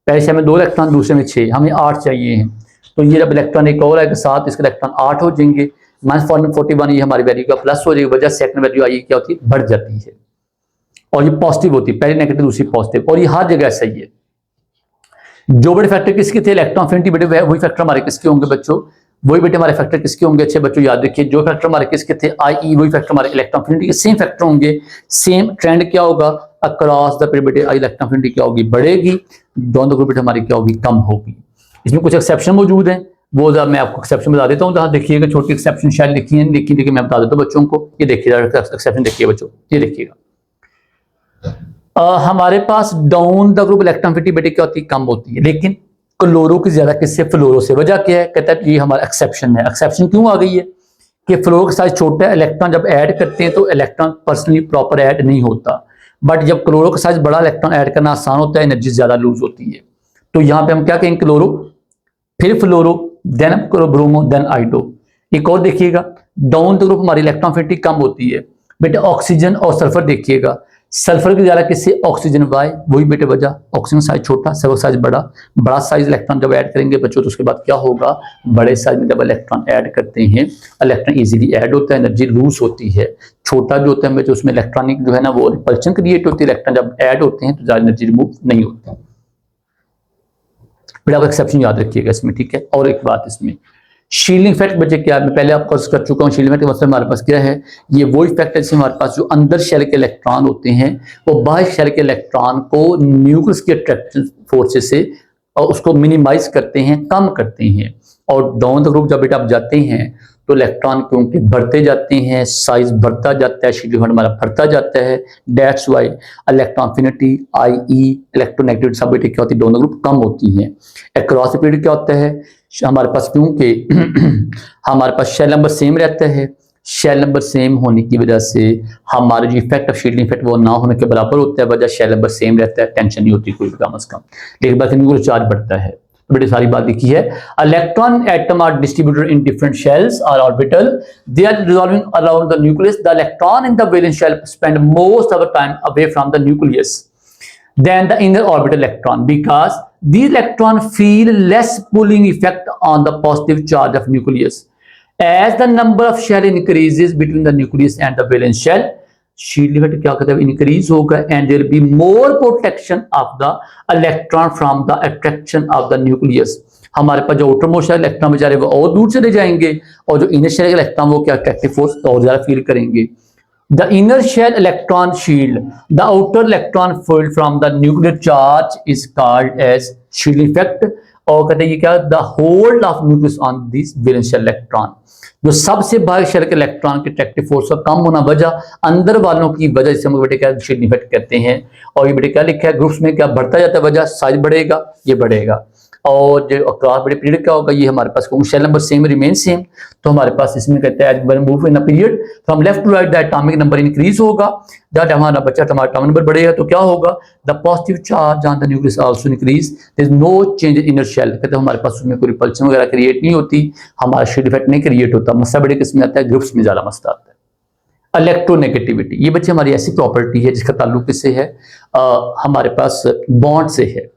पहले से हमें 2 इलेक्ट्रॉन, दूसरे में 6, हमें 8 चाहिए हैं। तो ये जब इलेक्ट्रॉन एक और आएगा 7, इसके इलेक्ट्रॉन 8 हो जाएंगे, -41, ये हमारी वैल्यू का प्लस हो जाएगी। वजह सेकंड वैल्यू आई क्या होती है, बढ़ जाती है, और ये पॉजिटिव होती है, पहले नेगेटिव दूसरी पॉजिटिव, और ये हर जगह ऐसा ही है। जो बड़े फैक्टर किसके थे, इलेक्ट्रॉनफिनिटी बेटे वही फैक्टर हमारे किसके होंगे बच्चों, वही बेटे हमारे फैक्टर किसके होंगे, अच्छे बच्चों याद रखिए, जो फैक्टर हमारे किसके थे आई, वही फैक्टर हमारे इलेक्ट्रॉनफिनिटी के सेम फैक्टर होंगे। सेम ट्रेंड क्या होगा अक्रॉस द पीरियड बेटे, आई इलेक्ट्रॉनफिनिटी क्या होगी, बढ़ेगी, दोनों ग्रुप बेटे हमारी क्या होगी, कम होगी। इसमें कुछ एक्सेप्शन मौजूद हैं, वो मैं आपको एक्सेप्शन बता देता हूँ। जहाँ देखिएगा छोटी एक्सेप्शन शायद लिखी है, देखिए मैं बता देता हूँ बच्चों को। ये देखिएगा एक्सेप्शन देखिए बच्चों, ये देखिएगा हमारे पास डाउन द ग्रुप इलेक्ट्रॉनिटी बेटे क्या होती है, कम होती है, लेकिन क्लोरो की ज्यादा किससे, फ्लोरो से। वजह क्या है, कहता है ये हमारा एक्सेप्शन है। एक्सेप्शन क्यों आ गई है कि फ्लोरो का साइज छोटा है, इलेक्ट्रॉन जब ऐड करते हैं तो इलेक्ट्रॉन पर्सनली प्रॉपर ऐड नहीं होता, बट जब क्लोरो का साइज बड़ा, इलेक्ट्रॉन ऐड करना आसान होता है, एनर्जी ज्यादा लूज होती है। तो यहां पे हम क्या कहेंगे, क्लोरो, फिर फ्लोरो, देन ब्रोमो, देन आइडो। एक और देखिएगा, डाउन द ग्रुप हमारी इलेक्ट्रॉन एफिनिटी कम होती है बेटे। ऑक्सीजन और सल्फर देखिएगा, सल्फर की ज्यादा किससे, ऑक्सीजन, वाई, वही बेटे वजह, ऑक्सीजन साइज छोटा, सल्फर साइज बड़ा। बड़ा साइज इलेक्ट्रॉन जब ऐड करेंगे बच्चों तो उसके बाद क्या होगा, बड़े साइज में जब इलेक्ट्रॉन ऐड करते हैं, इलेक्ट्रॉन इजीली ऐड होता है, एनर्जी लूज होती है। छोटा जो होता है बच्चों उसमें इलेक्ट्रॉनिक जो है ना वो रिपल्शन क्रिएट होती है, इलेक्ट्रॉन जब ऐड होते हैं तो ज्यादा एनर्जी रिमूव नहीं होती। फिर आप एक्सेप्शन याद रखिएगा इसमें, ठीक है। और एक बात इसमें, शील्डिंग इफेक्ट बच्चे क्या है, मैं पहले आपको कर चुका हूँ। शील्डिंग इफेक्ट मतलब हमारे पास क्या है, ये वो इफेक्ट है जिससे हमारे पास जो अंदर शेल के इलेक्ट्रॉन होते हैं वो बाहर शेल के इलेक्ट्रॉन को न्यूक्लियस के अट्रैक्शन फोर्सेस से और उसको मिनिमाइज करते हैं, कम करते हैं। और डाउन द ग्रुप जब बेटा आप जाते हैं तो इलेक्ट्रॉन क्योंकि बढ़ते जाते हैं, साइज बढ़ता जाता है, शील्डिंग इफेक्ट हमारा बढ़ता जाता है। That's why electron affinity, IE, electronegativity सब बेटे क्या होती है, डाउन द ग्रुप कम होती हैं। अक्रॉस द पीरियड क्या होता है, हमारे पास क्योंकि हमारे पास शेल नंबर सेम रहता है, शेल नंबर सेम होने की वजह से हमारे जो इफेक्ट ऑफ शील्डिंग इफेक्ट वो ना होने के बराबर होता है, वजह शेल नंबर सेम रहता है, टेंशन नहीं होती कोई कम से कम। लेकिन बात न्यूक्लियर चार्ज बढ़ता है, बड़ी सारी बात लिखी है। Electron atom are distributed in different shells और orbital, they are revolving around the nucleus. The electron in the valence shell spend most of the time away from the nucleus than the inner orbital electron because these electrons feel less pulling effect on the positive charge of nucleus. As the number of shell increases between the nucleus and the valence shell, shield effect क्या कहता है, इंक्रीज होगा, and there be more protection of the electron from the attraction of the nucleus. हमारे पास जो आउटर मोस्ट इलेक्ट्रॉन बेचारे वो और दूर चले जाएंगे, और जो इनर शेल इलेक्ट्रॉन वो क्या अट्रैक्टिव फोर्स और ज्यादा फील करेंगे। The inner shell electron shield, the outer electron field from the nuclear charge is called as shield effect। और कहते हैं ये क्या, the hold of nucleus on this valence shell electron। जो सबसे बाहर शेल के इलेक्ट्रॉन के अट्रैक्टिव फोर्स का कम होना वजह, अंदर वालों की वजह से हम बेटे क्या शील्ड इफेक्ट कहते हैं। और ये बेटे क्या लिखा है, ग्रुप्स में क्या बढ़ता जाता है, वजह साइज बढ़ेगा, ये बढ़ेगा। और जो अक्रॉस बड़े पीरियड क्या होगा, ये हमारे पास shell number same remain same, तो हमारे पास इसमें कहते हैं move in a period from left to right the atomic number increase होगा। जब हमारा बच्चा हमारा एटॉमिक नंबर बढ़ेगा तो क्या होगा, the positive charge on the nucleus also increase, there is no change in inner shell. कहते हैं हमारे पास उसमें कोई रिपल्शन वगैरह क्रिएट नहीं होती, हमारा शील्ड इफेक्ट नहीं क्रिएट होता। मसला बड़े किस्म में आता है, ग्रुप्स में ज्यादा मसला आता है। इलेक्ट्रोनेगेटिविटी, ये बच्चे हमारी ऐसी प्रॉपर्टी है जिसका ताल्लुक किससे है, हमारे पास बॉन्ड से है।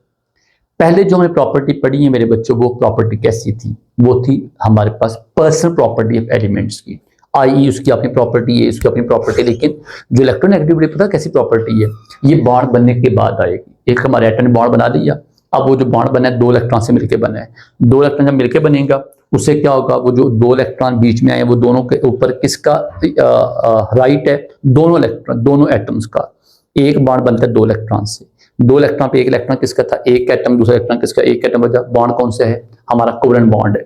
पहले जो हमने प्रॉपर्टी पढ़ी है मेरे बच्चों, वो प्रॉपर्टी कैसी थी, वो थी हमारे पास पर्सनल प्रॉपर्टी ऑफ एलिमेंट्स की। IE उसकी अपनी प्रॉपर्टी है, इसकी अपनी प्रॉपर्टी, लेकिन जो इलेक्ट्रोनेगेटिविटी पता कैसी प्रॉपर्टी है, ये बॉन्ड बनने के बाद आएगी। एक हमारे एटम ने बॉन्ड बना दिया, अब वो जो बॉन्ड बना है 2 इलेक्ट्रॉन से मिलकर बना है, 2 इलेक्ट्रॉन जब मिलकर बनेगा उससे क्या होगा, वो जो 2 इलेक्ट्रॉन बीच में आए वो दोनों के ऊपर किसका राइट है, दोनों इलेक्ट्रॉन, दोनों एटम्स का। एक बॉन्ड बनता है 2 इलेक्ट्रॉन से, 2 इलेक्ट्रॉन पे 1 इलेक्ट्रॉन किसका था, एक एटम, दूसरा इलेक्ट्रॉन किसका, एक एटम बचा। बॉन्ड कौन सा है, हमारा कोवेलेंट बॉन्ड है।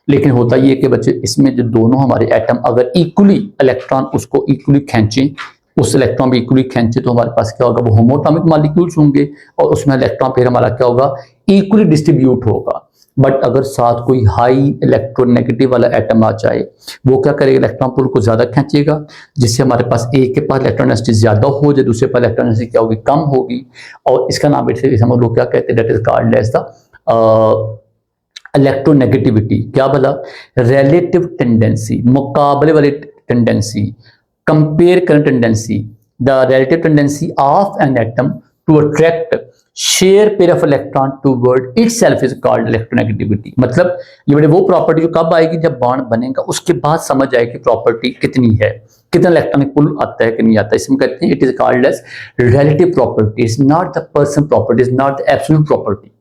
लेकिन होता ये कि बच्चे इसमें जो दोनों हमारे एटम अगर इक्वली इलेक्ट्रॉन उसको इक्वली खींचे, उस इलेक्ट्रॉन भी इक्वली खींचे, तो हमारे पास क्या होगा, वो होमोटॉमिक मॉलिक्यूल्स होंगे और उसमें इलेक्ट्रॉन फिर हमारा क्या होगा, इक्वली डिस्ट्रीब्यूट होगा। बट अगर साथ कोई हाई इलेक्ट्रोनेगेटिव वाला एटम आ जाए, वो क्या करेगा, इलेक्ट्रॉन पुल को ज्यादा खींचेगा, जिससे हमारे पास एक के पास इलेक्ट्रॉन डेंसिटी ज्यादा हो जाए, दूसरे पास इलेक्ट्रॉन डेंसिटी क्या होगी, कम होगी। और इसका नाम हम लोग क्या कहते हैं, that is called as the electronegativity. क्या बोला, रिलेटिव टेंडेंसी, मुकाबले वाली टेंडेंसी, कंपेयर करने tendency, the relative tendency of an atom to attract share pair of electron toward itself is called electronegativity. मतलब ये बड़े वो प्रॉपर्टी जो कब आएगी, जब बॉन्ड बनेगा उसके बाद समझ आएगी प्रॉपर्टी कितनी है, कितना इलेक्ट्रॉनिक पुल आता है कि नहीं आता है। इसमें कहते हैं it is called as relative property, is not the person property, is not the absolute property.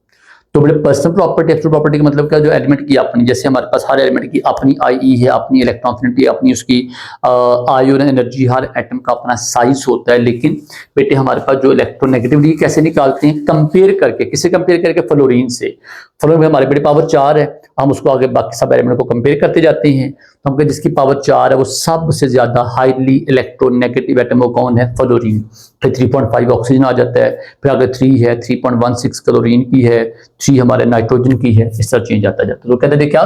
तो बड़े पर्सनल प्रॉपर्टी, एब्सोल्यूट प्रॉपर्टी का मतलब क्या, जो एलिमेंट की अपनी, जैसे हमारे पास हर एलिमेंट की अपनी IE है, अपनी इलेक्ट्रॉन एफिनिटी, अपनी उसकी आयोन एनर्जी, हर एटम का अपना साइज होता है। लेकिन बेटे हमारे पास जो इलेक्ट्रोनेगेटिविटी कैसे निकालते हैं, कंपेयर करके, किसे कंपेयर करके, फ्लोरीन से। फ्लोरीन में हमारे बेटे पावर 4 है, हम उसको आगे बाकी सब एलिमेंट को कंपेयर करते जाते हैं, तो हम कहते जिसकी पावर 4 है वो सबसे ज्यादा हाईली इलेक्ट्रोनेगेटिव एटम वो कौन है, फ्लोरीन। फिर 3.5 ऑक्सीजन आ जाता है, फिर आगे 3 है, 3.16 क्लोरीन की है, 3 हमारे नाइट्रोजन की है, इस तरह चेंज आता जाता है। तो कहते हैं क्या,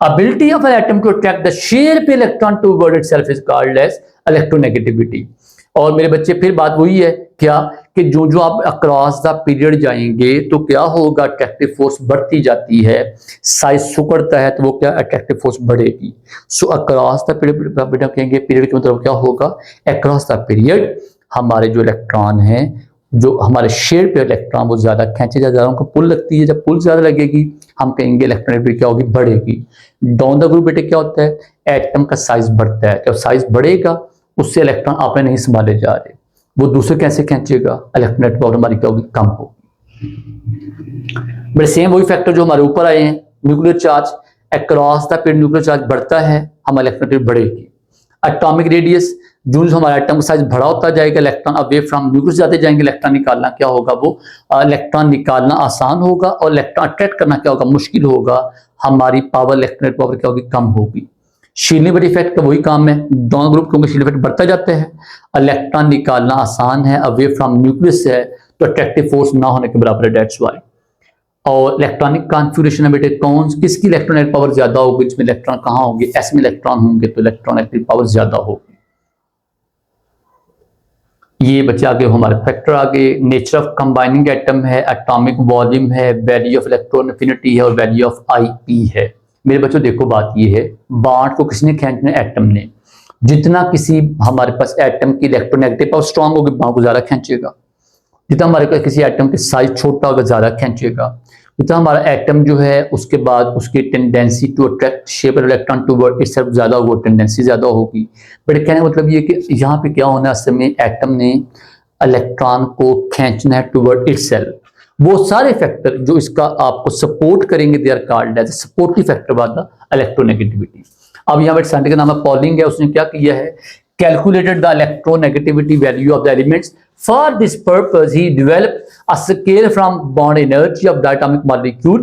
ability of an atom to attract the shared electron toward itself is called as electronegativity। और मेरे बच्चे फिर बात वही है क्या कि जो जो आप अक्रॉस द पीरियड जाएंगे तो क्या होगा, अट्रैक्टिव फोर्स बढ़ती जाती है, साइज सुकड़ता है तो वो क्या अट्रैक्टिव फोर्स बढ़ेगी। सो अक्रॉस द पीरियड बेटा कहेंगे, पीरियड का मतलब क्या होगा, अक्रॉस द पीरियड हमारे जो इलेक्ट्रॉन हैं, जो हमारे शेयर पे इलेक्ट्रॉन वो ज्यादा खींचे ज्यादा, उनको पुल लगती है, जब पुल ज्यादा लगेगी हम कहेंगे इलेक्ट्रॉनिक क्या होगी, बढ़ेगी। डाउन द ग्रुप बेटे क्या होता है, एटम का साइज बढ़ता है, जब साइज बढ़ेगा उससे इलेक्ट्रॉन आपने नहीं संभाले जा रहे, वो दूसरे कैसे खींचेगा, इलेक्ट्रोनेट प्रॉब्लम हमारी क्या होगी, कम होगी। बट सेम वही फैक्टर जो हमारे ऊपर आए हैं, nuclear charge across the period nuclear charge बढ़ता है, हमारी इलेक्ट्रोनेट बढ़ेगी। एटॉमिक रेडियस जो हमारा एटम का साइज बड़ा होता जाएगा, इलेक्ट्रॉन अवे फ्रॉम न्यूक्लियस जाते जाएंगे, इलेक्ट्रॉन निकालना क्या होगा, वो इलेक्ट्रॉन निकालना आसान होगा और इलेक्ट्रॉन अट्रैक्ट करना क्या होगा, मुश्किल होगा, हमारी पावर इलेक्ट्रोनेट पावर क्या होगी, कम होगी। शीलिंग इफेक्ट का वही काम है, दोनों ग्रुप क्योंकि शीलिंग इफेक्ट बढ़ता जाता है, इलेक्ट्रॉन निकालना आसान है, अवे फ्रॉम न्यूक्लियस है तो अट्रैक्टिव फोर्स ना होने के बराबर है, दैट्स व्हाई। और इलेक्ट्रॉनिक कॉन्फिगरेशन है बेटे, कौन किसकी इलेक्ट्रोनेट पावर ज्यादा होगी, इसमें इलेक्ट्रॉन कहाँ होंगे, एस में इलेक्ट्रॉन होंगे तो इलेक्ट्रोनेट पावर ज्यादा होगी। ये बच्चे आगे हमारे फैक्टर आगे, नेचर ऑफ कंबाइनिंग एटम है, एटॉमिक वॉल्यूम है, वैल्यू ऑफ इलेक्ट्रॉन एफिनिटी है और वैल्यू ऑफ आईपी है। मेरे बच्चों देखो बात ये है, बांड को किसने खींचना है, एटम ने। जितना किसी हमारे पास एटम की इलेक्ट्रोनेगेटिव पावर स्ट्रांग होगी बांड को ज्यादा खींचेगा, जितना हमारे पास किसी एटम के साइज छोटा होगा ज्यादा खींचेगा, जितना हमारा एटम जो है उसके बाद उसकी tendency to attract shape electron toward itself ज्यादा होगी, टेंडेंसी ज्यादा होगी। बट कहने का मतलब ये कि यहाँ पे क्या होना है, असल में एटम ने इलेक्ट्रॉन को खींचना है टुवर्ड इटसेल्फ। वो सारे फैक्टर जो इसका आपको सपोर्ट करेंगे they are called as supportive factor by the electronegativity. अब यहाँ पे साइंटिस्ट का नाम है पॉलिंग है, उसने क्या किया है, calculated the electronegativity value of the elements. For this purpose, he developed a scale from bond energy of the atomic molecule.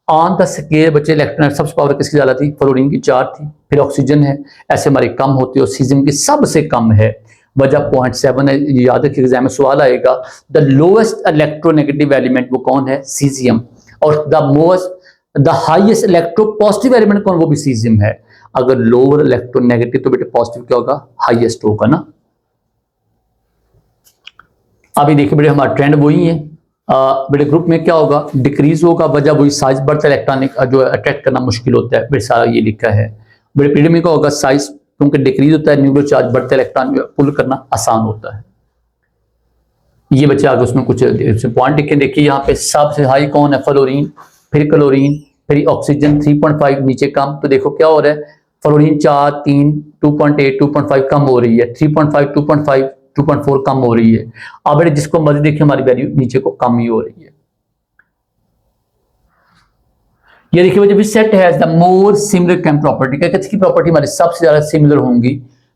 On the scale बच्चे इलेक्ट्रॉन सबसे पावर किसकी ज्यादा थी, फ्लोरीन की 4 थी, फिर ऑक्सीजन है, ऐसे हमारे कम होती है और सीजियम की सबसे कम है, वजह 0.7 है। याद रखिए एग्जाम में सवाल आएगा, द लोएस्ट इलेक्ट्रोनेगेटिव एलिमेंट वो कौन है, सीजियम, और द हाईएस्ट इलेक्ट्रोपॉजिटिव एलिमेंट कौन, वो भी सीजियम है। अगर लोअर इलेक्ट्रोनेगेटिव तो बेटे पॉजिटिव क्या होगा, हाईएस्ट होगा ना। अभी देखिए बेटे हमारा ट्रेंड वही है, बेटे ग्रुप में क्या होगा, डिक्रीज होगा, वजह वही साइज बढ़ता है, इलेक्ट्रॉनिक जो अट्रैक्ट करना मुश्किल होता है, बेटे सारा ये लिखा है। बेटे पीरियड में क्या होगा, साइज क्योंकि डिक्रीज होता है, न्यूक्लियर चार्ज बढ़ता है, इलेक्ट्रॉन पुल करना आसान होता है। ये बच्चे आगे उसमें कुछ पॉइंट लिखे, देखिए यहाँ पे सबसे हाई कौन है, फ्लोरीन, फिर क्लोरीन, फिर ऑक्सीजन 3.5 नीचे कम। तो देखो क्या हो रहा है, फ्लोरीन 4, 3, 2.8, 2.5 कम हो रही है, 3.5, 2.5, 2.4 कम हो रही है। अब बेटे जिसको मर्जी देखिए हमारी वैल्यू नीचे को कम ही हो रही है। ये देखिए बच्चे set has the more similar came property, क्या किसकी प्रॉपर्टी हमारी सबसे ज्यादा सिमिलर होंगी,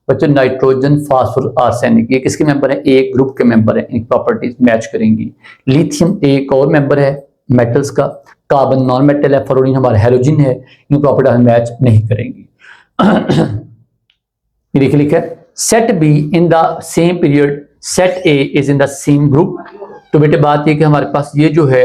बच्चों नाइट्रोजन, फास्फोरस, आर्सेनिक, ये किसके मेंबर है, एक ग्रुप के मेंबर है, इन प्रॉपर्टीज मैच करेंगी। लिथियम एक और मेंबर है मेटल्स का, कार्बन नॉन मेटल है, फ्लोरीन हमारा हैलोजन है, इन प्रॉपर्टी मैच नहीं करेंगी। देखिए लिखा है set be in the same period, set A is in the same group. तो बेटे बात ये कि हमारे पास ये जो है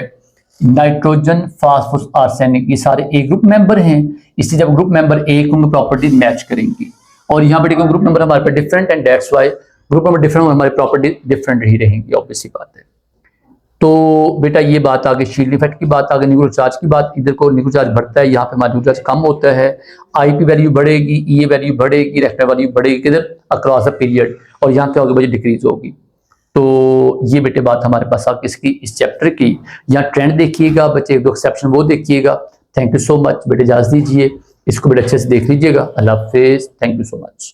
नाइट्रोजन, फास्फोरस, आर्सेनिक, ये सारे ए ग्रुप मेंबर हैं, इसलिए जब ग्रुप मेंबर एक होंगे प्रॉपर्टीज मैच करेंगी। और यहाँ पे ग्रुप नंबर हमारे पास different and that's why group number different हमारी प्रॉपर्टी डिफरेंट ही रहेंगी, ऑब्वियस सी बात है। तो बेटा ये बात आगे शील्ड इफेक्ट की बात, आगे न्यूक्लियर चार्ज की बात, इधर को न्यूक्लियर चार्ज बढ़ता है, यहाँ पे हमारा न्यूक्लियर चार्ज कम होता है, आईपी वैल्यू बढ़ेगी, ई वैल्यू बढ़ेगी, इलेक्ट्रॉन वैल्यू बढ़ेगी किधर, अक्रॉस द पीरियड, और यहाँ क्या होगी, डिक्रीज होगी। तो ये बेटे बात हमारे पास आप इसकी इस चैप्टर की, यहाँ ट्रेंड देखिएगा बच्चे, एक दो एक्सेप्शन वो देखिएगा। थैंक यू सो मच बेटे, इजाजत दीजिए, इसको बेटे अच्छे से देख लीजिएगा। अल्लाह हाफिज, थैंक यू सो मच।